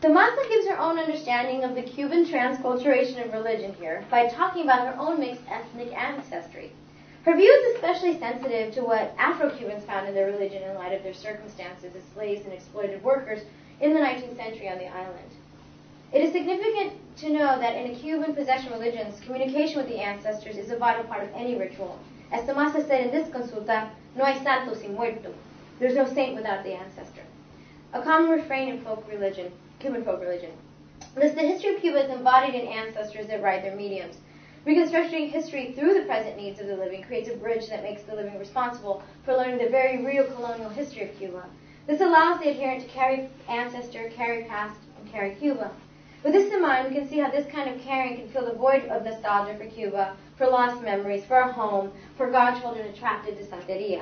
Tomasa gives her own understanding of the Cuban transculturation of religion here by talking about her own mixed ethnic ancestry. Her view is especially sensitive to what Afro-Cubans found in their religion in light of their circumstances as slaves and exploited workers in the 19th century on the island. It is significant to know that in a Cuban possession religions, communication with the ancestors is a vital part of any ritual. As Tomasa said in this consulta, no hay santo sin muerto. There's no saint without the ancestor. A common refrain in Cuban folk religion, lists the history of Cuba as embodied in ancestors that ride their mediums. Reconstructing history through the present needs of the living creates a bridge that makes the living responsible for learning the very real colonial history of Cuba. This allows the adherent to carry ancestor, carry past, and carry Cuba. With this in mind, we can see how this kind of caring can fill the void of nostalgia for Cuba, for lost memories, for a home, for godchildren attracted to Santeria.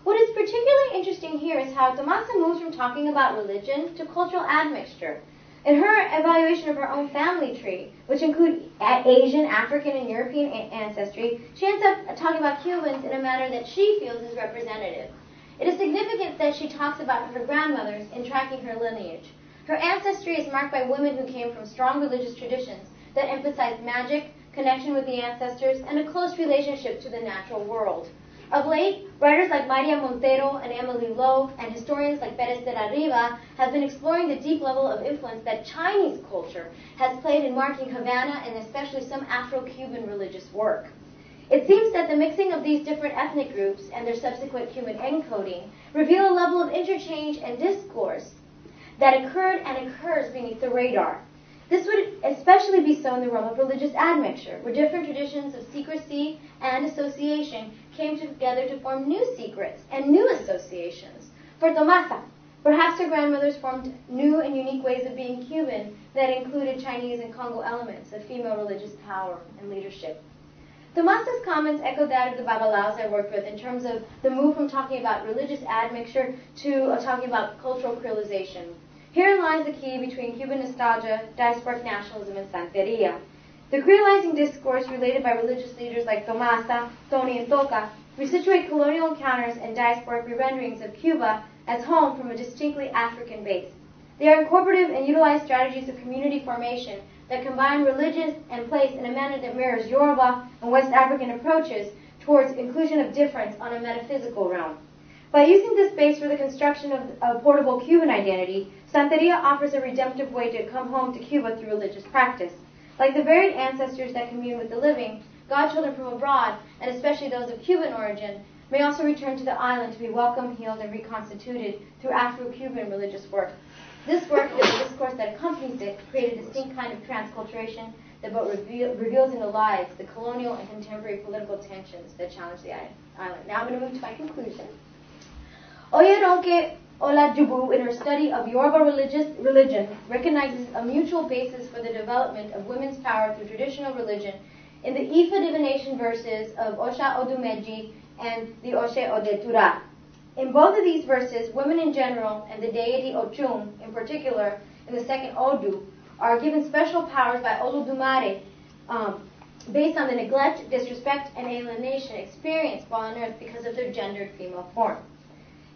What is particularly interesting here is how Tomasa moves from talking about religion to cultural admixture. In her evaluation of her own family tree, which includes Asian, African, and European ancestry, she ends up talking about Cubans in a manner that she feels is representative. It is significant that she talks about her grandmothers in tracking her lineage. Her ancestry is marked by women who came from strong religious traditions that emphasized magic, connection with the ancestors, and a close relationship to the natural world. Of late, writers like Maria Montero and Emily Lowe and historians like Pérez de la Riva have been exploring the deep level of influence that Chinese culture has played in marking Havana and especially some Afro-Cuban religious work. It seems that the mixing of these different ethnic groups and their subsequent Cuban encoding reveal a level of interchange and discourse that occurred and occurs beneath the radar. This would especially be so in the realm of religious admixture, where different traditions of secrecy and association came together to form new secrets and new associations. For Tomasa, perhaps her grandmothers formed new and unique ways of being Cuban that included Chinese and Congo elements of female religious power and leadership. Tomasa's comments echo that of the Babalaos I worked with in terms of the move from talking about religious admixture to talking about cultural creolization. Herein lies the key between Cuban nostalgia, diasporic nationalism, and Santeria. The creolizing discourse related by religious leaders like Tomasa, Tony, and Toca resituate colonial encounters and diasporic re-renderings of Cuba as home from a distinctly African base. They are incorporative and utilize strategies of community formation that combine religious and place in a manner that mirrors Yoruba and West African approaches towards inclusion of difference on a metaphysical realm. By using this base for the construction of a portable Cuban identity, Santeria offers a redemptive way to come home to Cuba through religious practice. Like the varied ancestors that commune with the living, godchildren from abroad, and especially those of Cuban origin, may also return to the island to be welcomed, healed, and reconstituted through Afro-Cuban religious work. This work and the discourse that accompanies it create a distinct kind of transculturation that both reveals and elides the colonial and contemporary political tensions that challenge the island. Now I'm going to move to my conclusion. Oyeronke Olajubu, in her study of Yoruba religion, recognizes a mutual basis for the development of women's power through traditional religion in the Ifa divination verses of Osha Odumeji and the Oshe Odetura. In both of these verses, women in general and the deity Ochun in particular, in the second Odu, are given special powers by Olodumare based on the neglect, disrespect, and alienation experienced while on earth because of their gendered female form.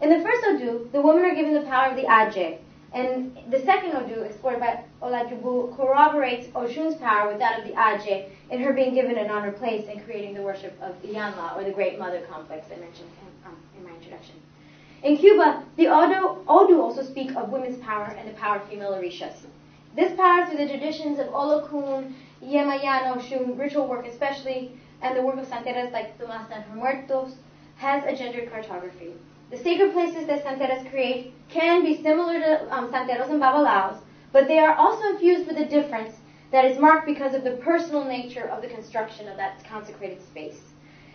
In the first Odu, the women are given the power of the Aje, and the second Odu, explored by Olajubu, corroborates Oshun's power with that of the Aje in her being given an honored place and creating the worship of Iyanla, or the Great Mother complex I mentioned in my introduction. In Cuba, the Odu also speak of women's power and the power of female orishas. This power, through the traditions of Olokun, Yemayano, Oshun, ritual work especially, and the work of santeras like Tomas and her Muertos, has a gendered cartography. The sacred places that santeras create can be similar to santeros and babalaos, but they are also infused with a difference that is marked because of the personal nature of the construction of that consecrated space.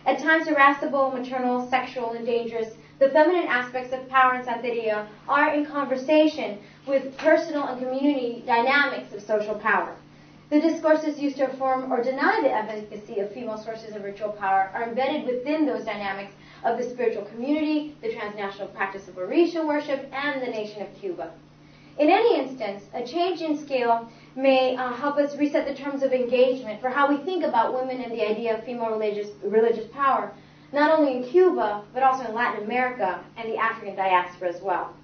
At times irascible, maternal, sexual, and dangerous, the feminine aspects of power in Santeria are in conversation with personal and community dynamics of social power. The discourses used to affirm or deny the efficacy of female sources of ritual power are embedded within those dynamics of the spiritual community, the transnational practice of Orisha worship, and the nation of Cuba. In any instance, a change in scale may help us reset the terms of engagement for how we think about women and the idea of female religious power, not only in Cuba, but also in Latin America and the African diaspora as well.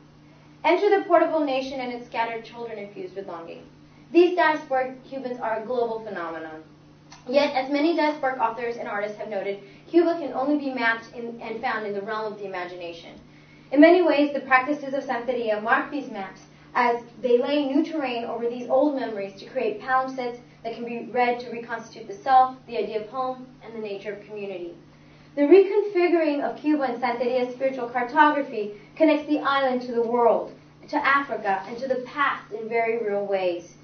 Enter the portable nation and its scattered children infused with longing. These diasporic Cubans are a global phenomenon. Yet, as many diasporic authors and artists have noted, Cuba can only be mapped and found in the realm of the imagination. In many ways, the practices of Santeria mark these maps as they lay new terrain over these old memories to create palimpsests that can be read to reconstitute the self, the idea of home, and the nature of community. The reconfiguring of Cuba and Santeria's spiritual cartography connects the island to the world, to Africa, and to the past in very real ways.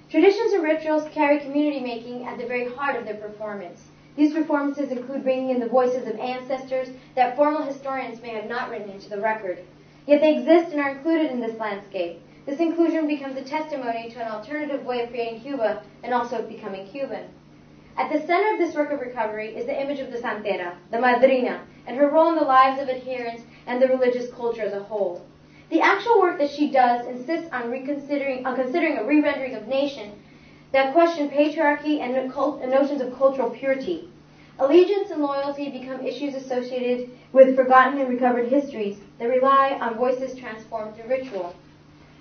Traditions and rituals carry community making at the very heart of their performance. These performances include bringing in the voices of ancestors that formal historians may have not written into the record. Yet they exist and are included in this landscape. This inclusion becomes a testimony to an alternative way of creating Cuba and also of becoming Cuban. At the center of this work of recovery is the image of the Santera, the Madrina, and her role in the lives of adherents and the religious culture as a whole. The actual work that she does insists on considering a re-rendering of nation that question patriarchy and notions of cultural purity. Allegiance and loyalty become issues associated with forgotten and recovered histories that rely on voices transformed through ritual.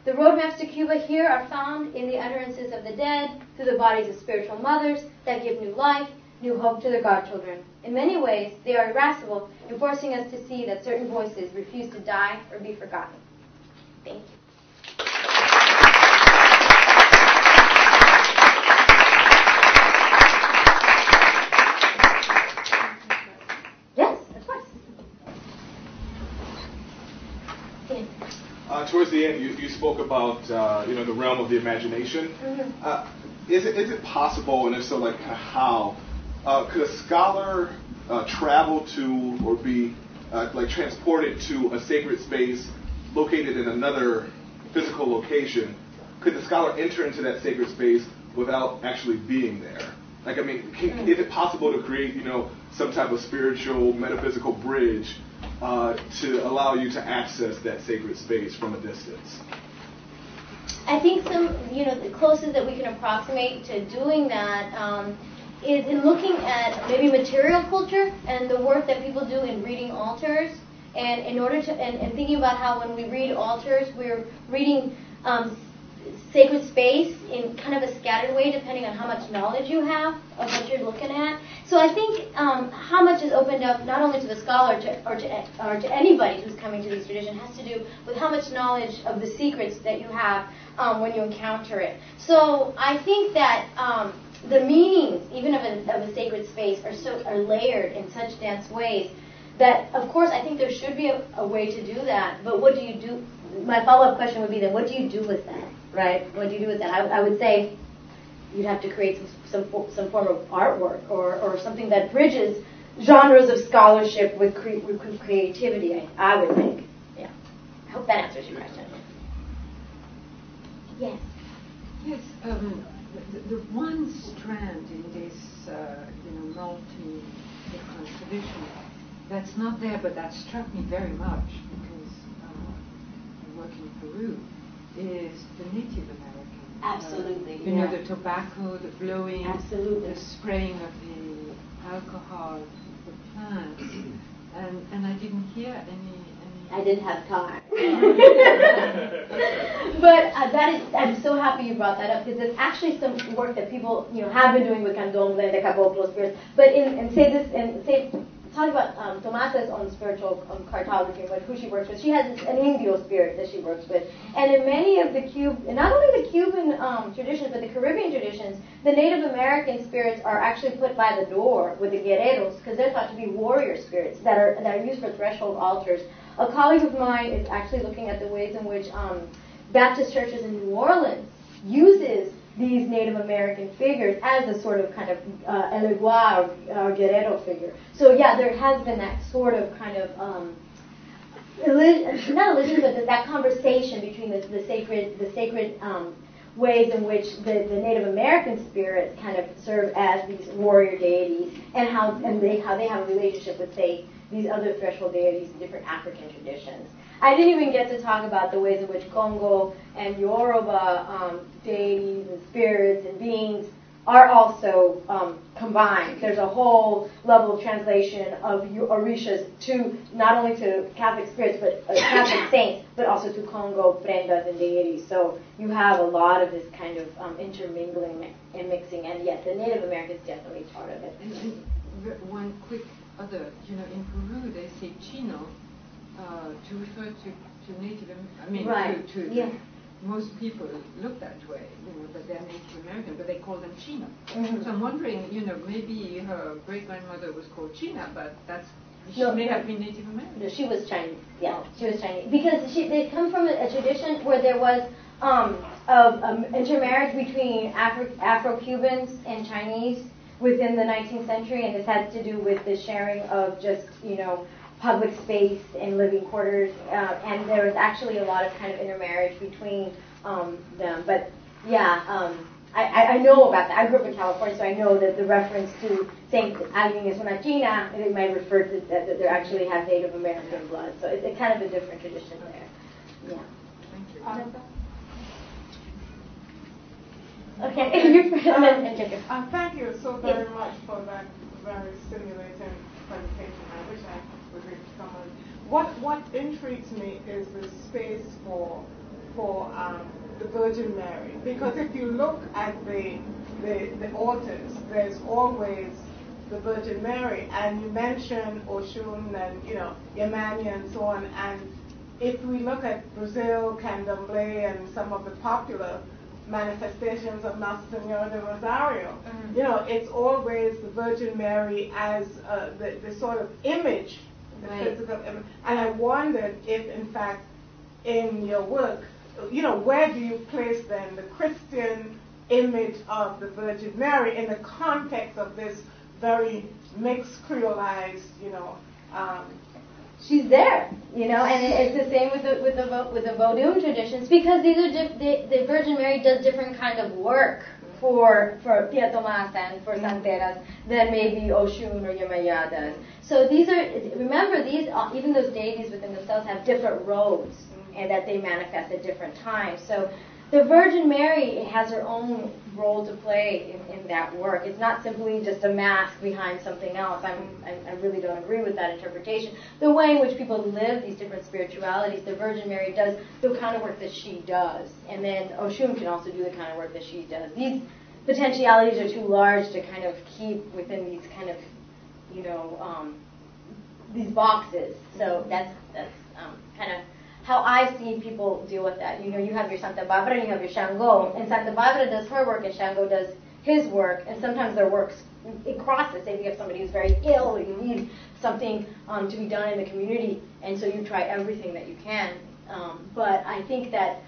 The roadmaps to Cuba here are found in the utterances of the dead, through the bodies of spiritual mothers that give new life, new hope to their godchildren. In many ways, they are irascible in forcing us to see that certain voices refuse to die or be forgotten. Thank you. Yes, of course. Towards the end, you spoke about the realm of the imagination. Mm-hmm. Is it possible, and if so, like how could a scholar travel to or be transported to a sacred space located in another physical location? Could the scholar enter into that sacred space without actually being there? Is it possible to create, some type of spiritual, metaphysical bridge to allow you to access that sacred space from a distance? I think the closest that we can approximate to doing that is in looking at maybe material culture and the work that people do in reading altars. And in order to, and thinking about how when we read altars, we're reading sacred space in kind of a scattered way, depending on how much knowledge you have of what you're looking at. So I think how much is opened up not only to the scholar or to anybody who's coming to these traditions has to do with how much knowledge of the secrets that you have when you encounter it. So I think that the meanings, even of a sacred space, are layered in such dense ways that, of course, I think there should be a way to do that. But what do you do? My follow-up question would be then, what do you do with that, right? What do you do with that? I would say you'd have to create some form of artwork or something that bridges genres of scholarship with creativity, I would think. Yeah. I hope that answers your question. Yes. Yes. The one strand in this, multi-different tradition that's not there, but that struck me very much because I work in Peru, is the Native American. Absolutely. You know, the tobacco, the blowing, absolutely, the spraying of the alcohol, the plants, and I didn't hear any. I didn't have time. But I'm so happy you brought that up because it's actually some work that people, have been doing with candomblé and the caboclo spirits. But talk about Tomasa's own spiritual cartography, like who she works with. She has an Indio spirit that she works with. And in many of the not only the Cuban traditions, but the Caribbean traditions, the Native American spirits are actually put by the door with the guerreros because they're thought to be warrior spirits that are used for threshold altars. A colleague of mine is actually looking at the ways in which Baptist churches in New Orleans uses these Native American figures as a sort of kind of Elegua or Guerrero figure. So yeah, there has been that sort of kind of not illusion, but that conversation between the sacred ways in which the Native American spirits kind of serve as these warrior deities, and how they have a relationship with, say, these other threshold deities in different African traditions. I didn't even get to talk about the ways in which Congo and Yoruba deities and spirits and beings are also combined. There's a whole level of translation of Orishas to not only to Catholic spirits, but Catholic saints, but also to Congo prendas and deities. So you have a lot of this kind of intermingling and mixing, and yes, the Native Americans definitely part of it. And one quick other, in Peru they say Chino to refer to Native, right. to most people look that way, but they're Native American, but they call them Chino. Mm-hmm. So I'm wondering, maybe her great-grandmother was called China, but she may have been Native American. No, she was Chinese. Yeah, she was Chinese. Because they come from a tradition where there was intermarriage between Afro-Cubans and Chinese within the 19th century, and this had to do with the sharing of just, public space and living quarters, and there was actually a lot of kind of intermarriage between them. But yeah, I know about that. I grew up in California, so I know that the reference to saying alguien es una china, it might refer to that they actually have Native American blood. So it's kind of a different tradition there. Yeah. Thank you. Okay. Thank you so very much for that very stimulating presentation. I wish I was able to come on. What intrigues me is the space for the Virgin Mary, because if you look at the altars, there's always the Virgin Mary, and you mentioned Oshun and Yemeni and so on. And if we look at Brazil, Candomblé, and some of the popular manifestations of Nossa Senhora de Rosario, it's always the Virgin Mary as the sort of image, the physical image. And I wondered if, in fact, in your work, where do you place then the Christian image of the Virgin Mary in the context of this very mixed, creolized, she's there, and it's the same with the Vodou traditions, because these are the Virgin Mary does different kind of work for Tia Tomasa and for Santeras than maybe Oshun or Yemaya does. So these are, remember, even those deities within themselves have different roles and that they manifest at different times. So the Virgin Mary has her own role to play in that work. It's not simply just a mask behind something else. I really don't agree with that interpretation. The way in which people live these different spiritualities, the Virgin Mary does the kind of work that she does. And then Oshun can also do the kind of work that she does. These potentialities are too large to kind of keep within these kind of, these boxes. So that's kind of how I've seen people deal with that. You have your Santa Barbara and you have your Shango, and Santa Barbara does her work and Shango does his work, and sometimes their works, it crosses. Say you have somebody who's very ill, or you need something to be done in the community, and so you try everything that you can. But I think that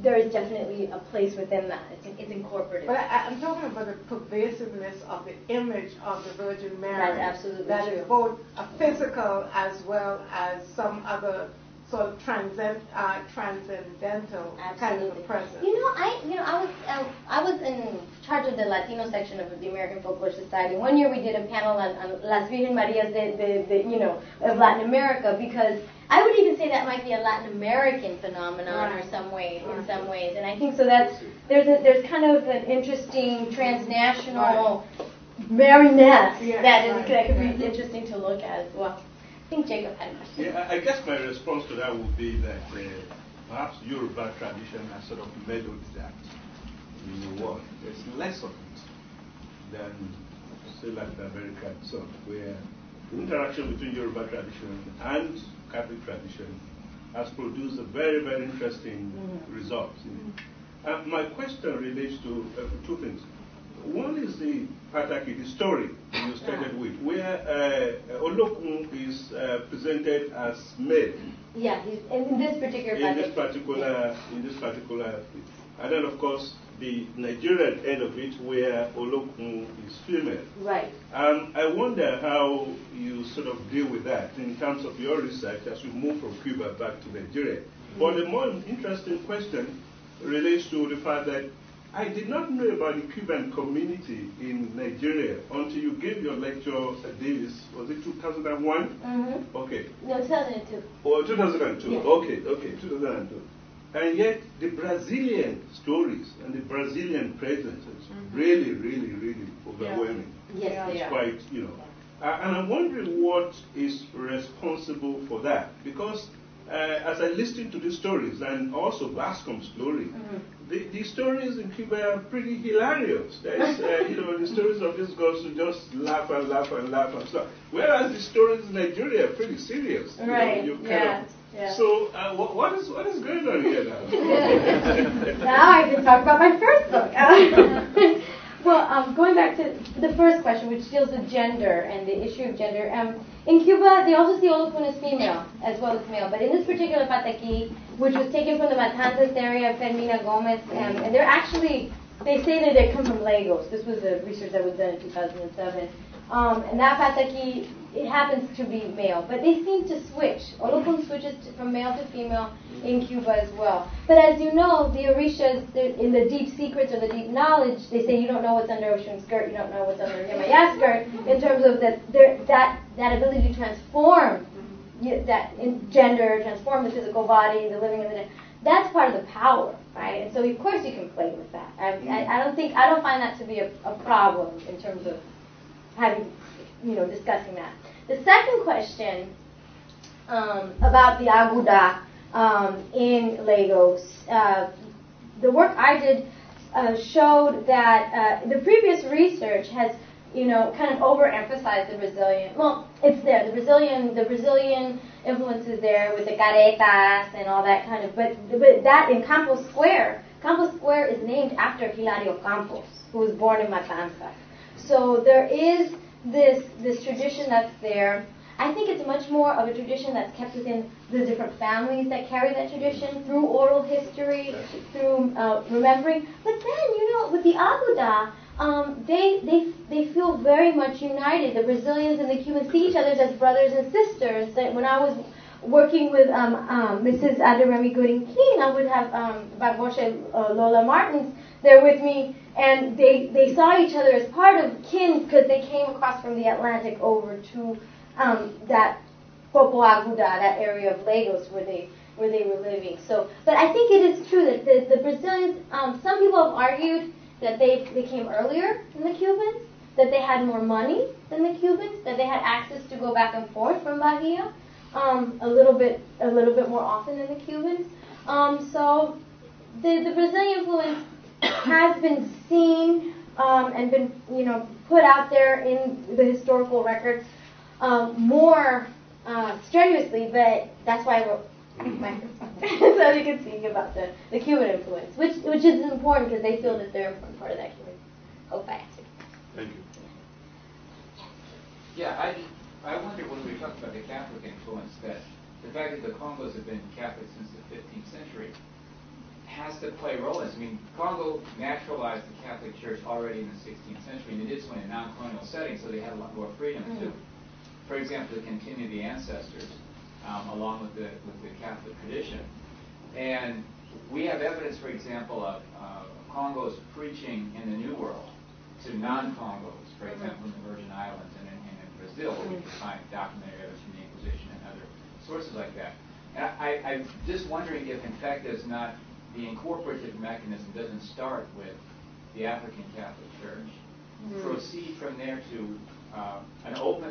there is definitely a place within that. It's incorporated. But I'm talking about the pervasiveness of the image of the Virgin Mary. That's absolutely that true. Is both a physical as well as some other sort of transcendental kind of a presence. I was in charge of the Latino section of the American Folklore Society. One year we did a panel on Las Virgen Marias of Latin America, because I would even say that might be a Latin American phenomenon in some ways. And I think so there's kind of an interesting transnational marionette that could be interesting to look at as well. I think Jacob had a question. Yeah, I guess my response to that would be that perhaps Yoruba tradition has sort of mellowed that. You know what? There's less of it than, say, Latin America, so where the interaction between Yoruba tradition and Catholic tradition has produced a very, very interesting result. My question relates to two things. One is the Pataki, the story you started with, where Olokun is presented as male. Yeah, he's in this particular and then of course the Nigerian end of it, where Olokun is female. Right. I wonder how you sort of deal with that in terms of your research as you move from Cuba back to Nigeria. But the more interesting question relates to the fact that I did not know about the Cuban community in Nigeria until you gave your lecture at Davis. Was it 2001? Mm-hmm. Okay. No, 2002. Oh, 2002. Yes. Okay, 2002. And yet the Brazilian stories and the Brazilian presence is really, really, really overwhelming. Yes, they it's are. quite, and I'm wondering what is responsible for that, because as I listen to the stories, and also Bascom's story, the stories in Cuba are pretty hilarious. There's, the stories of these girls who just laugh and laugh and laugh and stuff. Whereas the stories in Nigeria are pretty serious. Right. Yeah. So what is going on here now? Now I can talk about my first book. Well, going back to the first question, which deals with gender and the issue of gender. In Cuba, they also see Olokun as female as well as male. But in this particular Pataki, which was taken from the Matanzas area of Fermina Gomez, and they're actually, they say that they come from Lagos. This was a research that was done in 2007. And that Pataki, it happens to be male. But they seem to switch. Olokun switches from male to female in Cuba as well. But as you know, the Orishas, in the deep secrets or the deep knowledge, they say you don't know what's under Oshun's skirt, you don't know what's under Yemaya skirt, in terms of that ability to transform that in gender, transform the physical body, the living in the dead. That's part of the power, right? And so of course you can play with that. I don't find that to be a problem in terms of having, discussing that. The second question about the Aguda in Lagos, the work I did showed that the previous research has, kind of overemphasized the Brazilian. Well, it's there. The Brazilian influence is there with the caretas and all that kind of. But that in Campos Square is named after Hilario Campos, who was born in Matanzas. So there is this tradition that's there. I think it's much more of a tradition that's kept within the different families that carry that tradition through oral history, through remembering. But then, with the Aguda, they feel very much united. The Brazilians and the Cubans see each other as brothers and sisters. When I was working with Mrs. Adaremi Gooding-Keene, I would have Bagmoshe Lola Martins there with me, and they saw each other as part of kin because they came across from the Atlantic over to that Popo Aguda, that area of Lagos where they were living. So, but I think it is true that the Brazilians, some people have argued that they came earlier than the Cubans, that they had more money than the Cubans, that they had access to go back and forth from Bahia a little bit more often than the Cubans. So the Brazilian influence has been seen and been put out there in the historical records more strenuously, but that's why I wrote my first book. So you can see about the Cuban influence, which is important because they feel that they're an important part of that community. Hope I answered. Thank you. Yeah, I wonder when we talk about the Catholic influence that the fact that the Congos have been Catholic since the 15th century has to play a role in this. I mean, Congo naturalized the Catholic Church already in the 16th century, and it did so in a non-colonial setting, so they had a lot more freedom too. For example, to continue the ancestors, along with the Catholic tradition. And we have evidence, for example, of Congos preaching in the New World to non-Congos, for example, in the Virgin Islands and in Brazil, where we can find documentary evidence from the Inquisition and other sources like that. And I'm just wondering if, in fact, there's not the incorporative mechanism doesn't start with the African Catholic Church, proceed from there to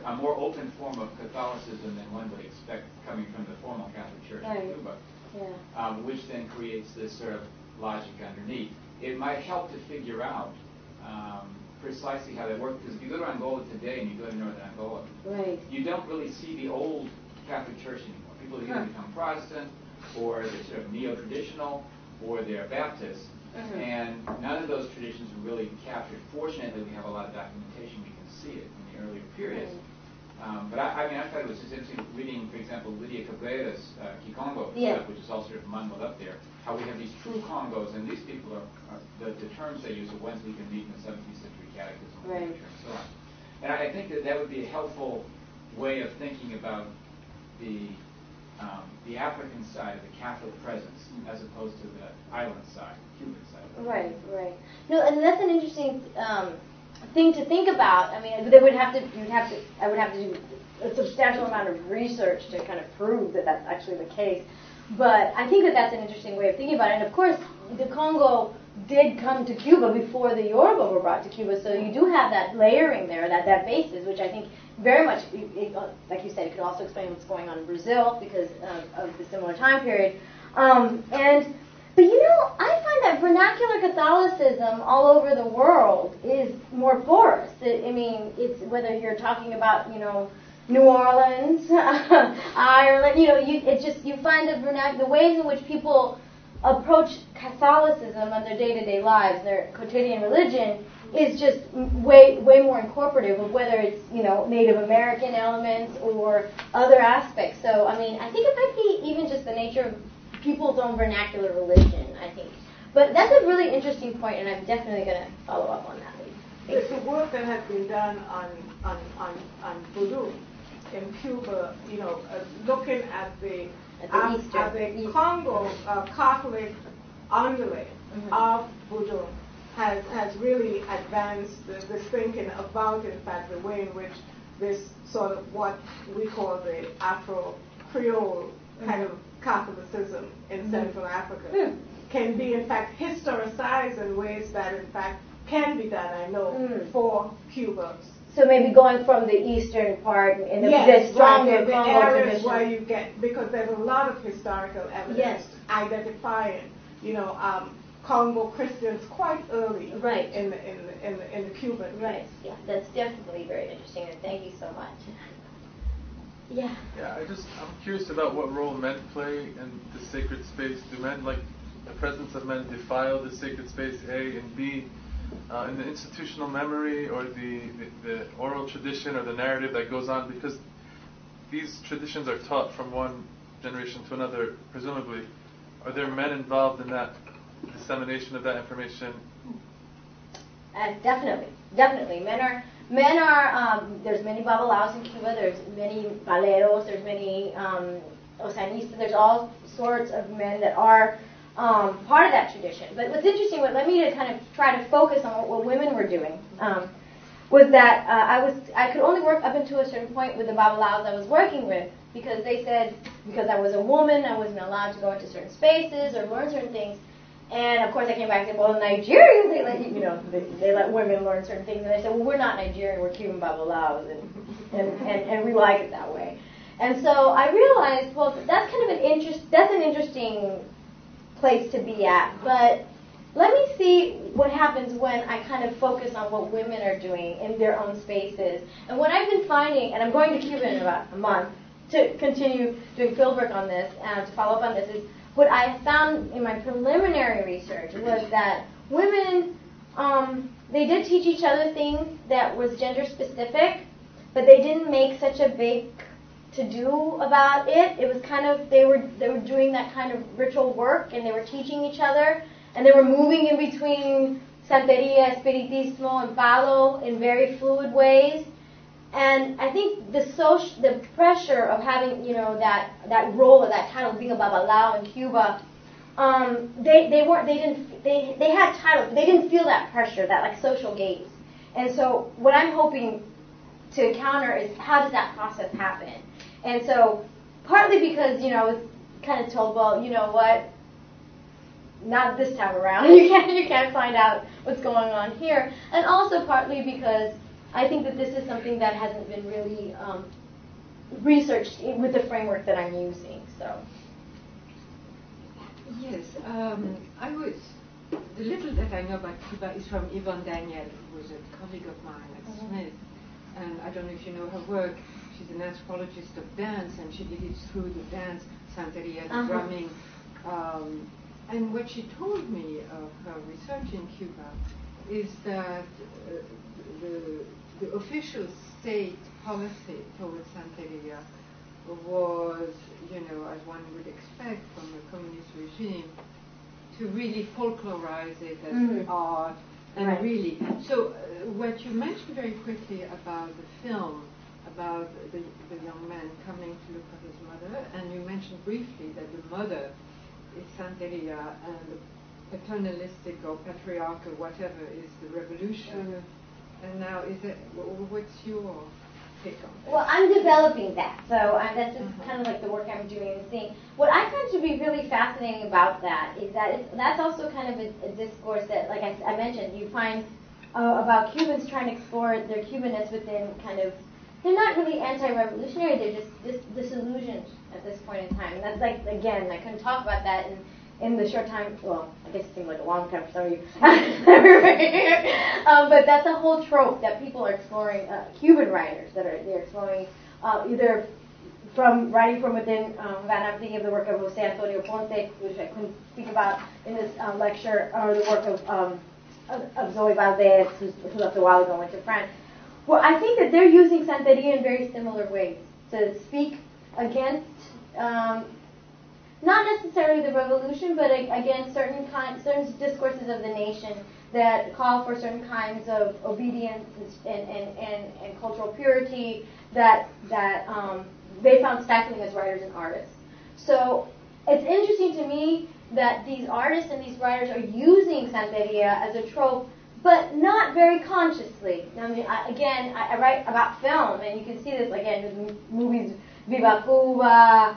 a more open form of Catholicism than one would expect coming from the formal Catholic Church in Cuba, which then creates this sort of logic underneath. It might help to figure out precisely how that works, because if you go to Angola today and you go to northern Angola, you don't really see the old Catholic Church anymore. People either become Protestant, or they're sort of neo-traditional, or they're Baptist, and none of those traditions are really captured. Fortunately, we have a lot of documentation. We can see it in the earlier periods. But I thought it was just interesting reading, for example, Lydia Cabrera's Kikongo stuff, which is all sort of mumbled up there, how we have these true Congos, and these people are the terms they use are ones we can read in the 17th century catechism and so on. And I think that would be a helpful way of thinking about the African side of the Catholic presence as opposed to the island side, Cuban side. Right. No, and that's an interesting thing to think about. I mean, I would have to do a substantial amount of research to kind of prove that that's actually the case. But I think that that's an interesting way of thinking about it. And of course, the Congo did come to Cuba before the Yoruba were brought to Cuba, so you do have that layering there, that basis, which I think very much, like you said, it could also explain what's going on in Brazil because of the similar time period. But you know, I find that vernacular Catholicism all over the world is more porous. I mean, it's whether you're talking about, New Orleans, Ireland, you find the ways in which people approach Catholicism on their day-to-day lives, their quotidian religion, is just way more incorporative of whether it's, Native American elements or other aspects. So, I mean, I think it might be even just the nature of people's own vernacular religion, I think. But that's a really interesting point, and I'm definitely going to follow up on that. It's the work that has been done on voodoo in Cuba, looking at the Congo Catholic underlay of voodoo has really advanced this thinking about, in fact, the way in which this sort of what we call the Afro-Creole kind of Catholicism in Central Africa can be, in fact, historicized in ways that, in fact, can be done, I know, for Cuba. So maybe going from the eastern part in the stronger the Congo areas tradition. where you get, because there's a lot of historical evidence identifying, Congo Christians quite early in the Cuban. Right. Yeah, that's definitely very interesting, and thank you so much. Yeah. Yeah, I'm curious about what role men play in the sacred space. Do men, like the presence of men, defile the sacred space, A, and B, in the institutional memory or the oral tradition or the narrative that goes on, because these traditions are taught from one generation to another, presumably. Are there men involved in that dissemination of that information? Definitely. Men are there's many babalaos in Cuba, there's many baleros, there's many osanistas, there's all sorts of men that are part of that tradition. But what's interesting, what led me to kind of try to focus on what women were doing, was that I could only work up until a certain point with the babalaos I was working with, because they said, because I was a woman, I wasn't allowed to go into certain spaces or learn certain things. And of course I came back and said, well, in Nigeria, they let they let women learn certain things. And I said, well, we're not Nigerian, we're Cuban babalaos, and we like it that way. And so I realized, well, that's kind of an interesting place to be at. But let me see what happens when I kind of focus on what women are doing in their own spaces. And what I've been finding, and I'm going to Cuba in about a month to continue doing fieldwork on this, to follow up on this, is what I found in my preliminary research was that women, they did teach each other things that was gender specific, but they didn't make such a big to-do about it. It was kind of, they were doing that kind of ritual work, and they were teaching each other, and they were moving in between Santeria, Espiritismo, and Palo in very fluid ways. And I think the pressure of having, that role or that title being a babalao in Cuba, they had titles, but they didn't feel that pressure, that like social gaze. And so what I'm hoping to counter is how does that process happen? And so partly because, I was kind of told, well, you know what, not this time around. You can't find out what's going on here. And also partly because I think that this is something that hasn't been really researched with the framework that I'm using. So. Yes, the little that I know about Cuba is from Yvonne Daniel, who was a colleague of mine at Smith. And I don't know if you know her work. She's an anthropologist of dance, and she did it through the dance, Santeria, the drumming. And what she told me of her research in Cuba is that the official state policy towards Santeria was, as one would expect from a communist regime, to really folklorize it as art, and really. So what you mentioned very quickly about the film, about the young man coming to look for his mother, and you mentioned briefly that the mother is Santeria, and the paternalistic or patriarchal whatever is the revolution. And now, what's your take on that? Well, I'm developing that, so that's just kind of like the work I'm doing and seeing. What I find to be really fascinating about that is that that's also kind of a discourse that, like I mentioned, you find about Cubans trying to explore their Cubanness within kind of, they're not really anti-revolutionary, they're just disillusioned at this point in time. And that's like, again, I couldn't talk about that in the short time, well, I guess it seemed like a long time for some of you. But that's a whole trope that people are exploring, Cuban writers they're exploring either from writing from within, I'm thinking of the work of Jose Antonio Ponce, which I couldn't speak about in this lecture, or the work of Zoe Valdez, who left a while ago and went to France. Well, I think that they're using Santeria in very similar ways to speak against, not necessarily the revolution, but against certain discourses of the nation that call for certain kinds of obedience and cultural purity that they found stifling as writers and artists. So it's interesting to me that these artists and these writers are using Santeria as a trope, but not very consciously. I mean, I write about film, and you can see this again with movies. Viva Cuba,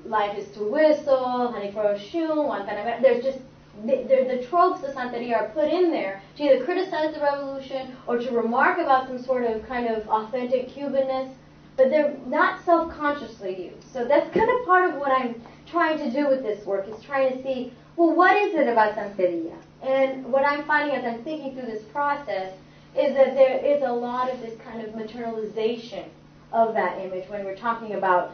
Life is to Whistle, Honey for a Shoe, Guantanamo. There's just the tropes of Santeria are put in there to either criticize the revolution or to remark about some sort of kind of authentic Cubanness, but they're not self-consciously used. So that's kind of part of what I'm trying to do with this work, is trying to see, well, what is it about Santeria? And what I'm finding as I'm thinking through this process is that there is a lot of this kind of maternalization of that image when we're talking about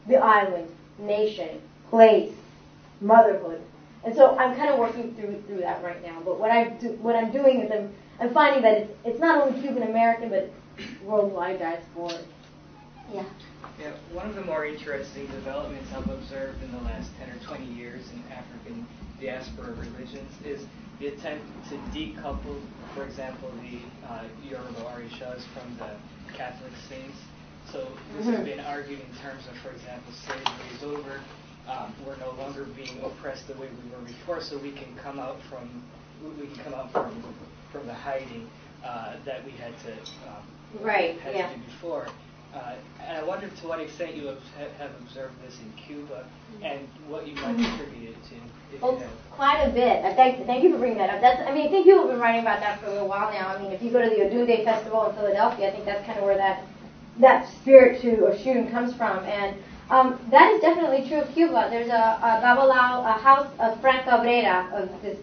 the island, nation, place, motherhood. And so I'm kind of working through that right now. But what I'm doing is I'm finding that it's not only Cuban American, but it's worldwide diaspora. Yeah. Yeah. One of the more interesting developments I've observed in the last 10 or 20 years in African diaspora religions is the attempt to decouple, for example, the Yoruba Orishas from the Catholic saints. So this has been argued in terms of, for example, slavery is over. We're no longer being oppressed the way we were before, so we can come out from the hiding that we had to do before. And I wonder to what extent you have observed this in Cuba, and what you might attribute it to. Well, quite a bit. Thank you for bringing that up. I think people have been writing about that for a little while now. I mean, if you go to the Odunde Festival in Philadelphia, I think that's kind of where that spirit or shooting comes from. And that is definitely true of Cuba. There's a Babalao, a house of Frank Cabrera, of this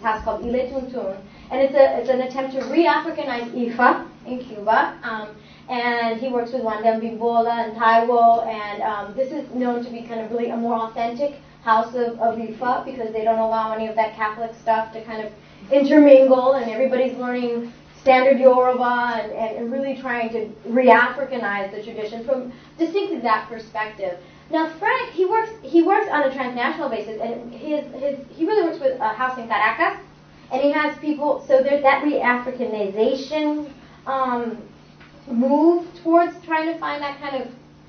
house called Ile Tuntun, and it's an attempt to re-Africanize Ifa in Cuba. And he works with Wanda Bimbola and Taiwo, and this is known to be kind of really a more authentic house of Ifa, because they don't allow any of that Catholic stuff to kind of intermingle, and everybody's learning standard Yoruba and really trying to re-Africanize the tradition from distinctly that perspective. Now Frank, he works on a transnational basis, and he really works with a house in Caracas, and he has people, so there's that re-Africanization move towards trying to find that kind of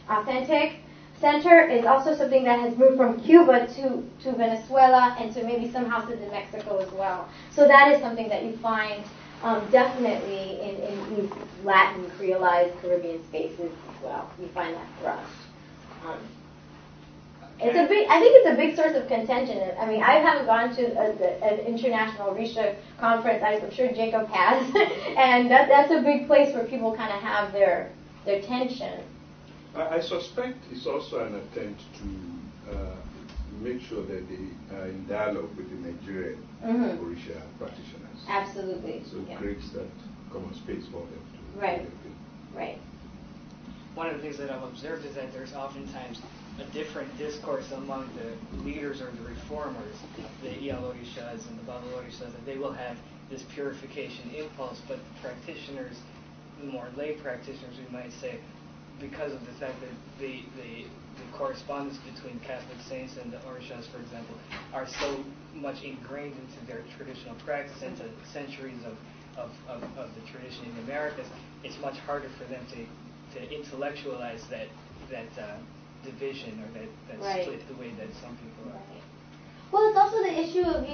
authentic center is also something that has moved from Cuba to Venezuela and to maybe some houses in Mexico as well. So that is something that you find definitely in these Latin, Creolized, Caribbean spaces as well. You find that thrust. It's a big. I think it's a big source of contention. I mean, I haven't gone to an international Risha conference. I'm sure Jacob has, and that's a big place where people kind of have their tension. I suspect it's also an attempt to make sure that they are in dialogue with the Nigerian Orisha practitioners. Absolutely. So it creates that common space for them to Right. do their thing. Right. One of the things that I've observed is that there's oftentimes a different discourse among the leaders or the reformers, the EL Orishas and the Baba Orishas, that they will have this purification impulse, but the practitioners, the more lay practitioners, we might say, because of the fact that the correspondence between Catholic saints and the Orishas, for example, are so much ingrained into their traditional practice, into centuries of the tradition in the Americas, it's much harder for them to intellectualize that division or that Right. split the way that some people are. Right. Well, it's also the issue of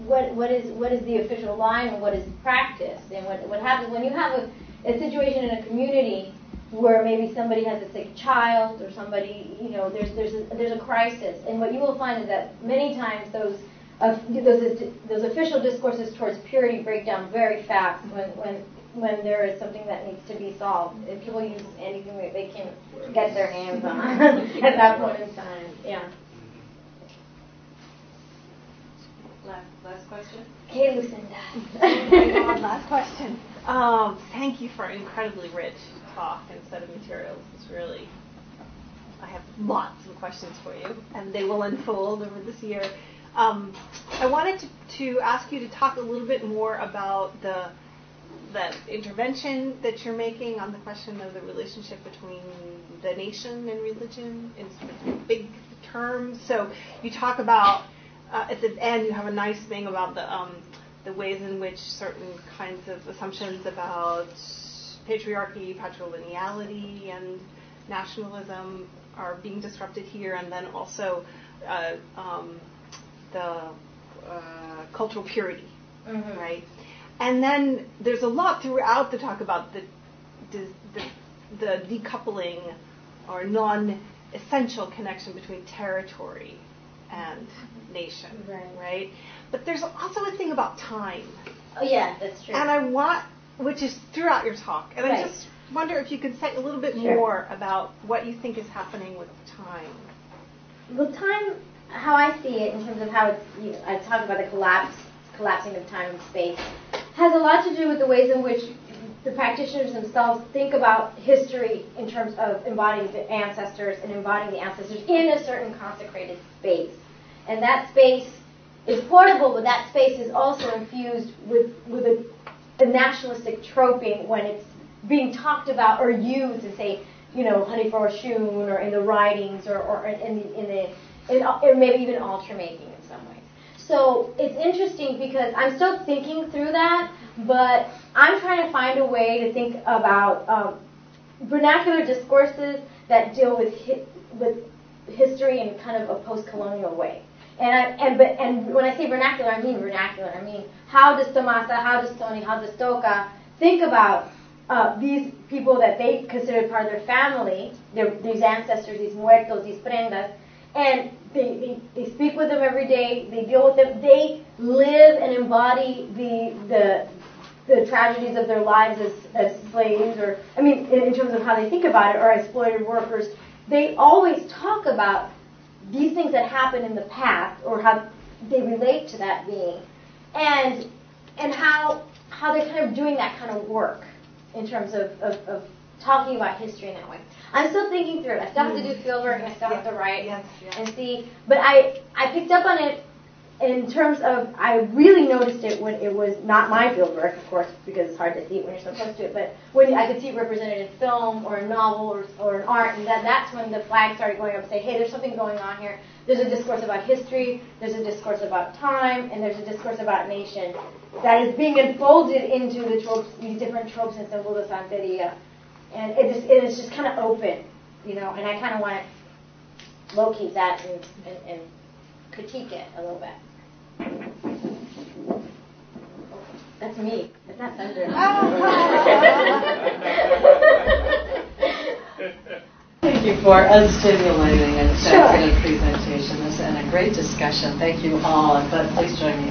what is the official line and what is practice, and what happens when you have a situation in a community where maybe somebody has a sick child or somebody, there's a crisis, and what you will find is that many times those official discourses towards purity break down very fast when there is something that needs to be solved. If people use anything that they can get their hands on at that point in time. Yeah. Last question? Okay, Lucinda. Oh my God, last question. Thank you for an incredibly rich talk and set of materials. It's really, I have lots of questions for you, and they will unfold over this year. I wanted to ask you to talk a little bit more about the intervention that you're making on the question of the relationship between the nation and religion in sort of big terms. So you talk about, at the end, you have a nice thing about the ways in which certain kinds of assumptions about patriarchy, patrilineality, and nationalism are being disrupted here, and then also the cultural purity, right? And then there's a lot throughout the talk about the decoupling or non-essential connection between territory and nation, right? But there's also a thing about time. Oh yeah, that's true. And which is throughout your talk. And I just wonder if you could say a little bit more about what you think is happening with time. Well, time, how I see it in terms of how it's, I talked about the collapsing of time and space, has a lot to do with the ways in which the practitioners themselves think about history in terms of embodying the ancestors and embodying the ancestors in a certain consecrated space. And that space is portable, but that space is also infused with a nationalistic troping when it's being talked about or used in, say, Honey for Oshun, or in the writings, or in maybe even altar making in some ways. So it's interesting because I'm still thinking through that, but I'm trying to find a way to think about vernacular discourses that deal with history in kind of a post-colonial way. And when I say vernacular, I mean vernacular. I mean, how does Tomasa, how does Tony, how does Toca think about these people that they consider part of their family, these ancestors, these muertos, these prendas, and they speak with them every day, they deal with them, they live and embody the tragedies of their lives as slaves, or, I mean, in terms of how they think about it, or exploited workers. They always talk about these things that happened in the past, or how they relate to that being, and how they're kind of doing that kind of work in terms of talking about history in that way. I'm still thinking through it. I still have to do fieldwork, and I still have to write and see. But I picked up on it in terms of, I really noticed it when it was not my field work, of course, because it's hard to see it when you're so close to it, but when I could see it represented in film or a novel or an art, and that's when the flag started going up and say, hey, there's something going on here. There's a discourse about history, there's a discourse about time, and there's a discourse about nation that is being enfolded into the tropes, these different tropes and symbols of Santeria. And it's just kind of open, you know, and I kind of want to locate that and critique it a little bit. That's me. It's not Sandra. Thank you for a stimulating and sensitive presentation and a great discussion. Thank you all, but please join me.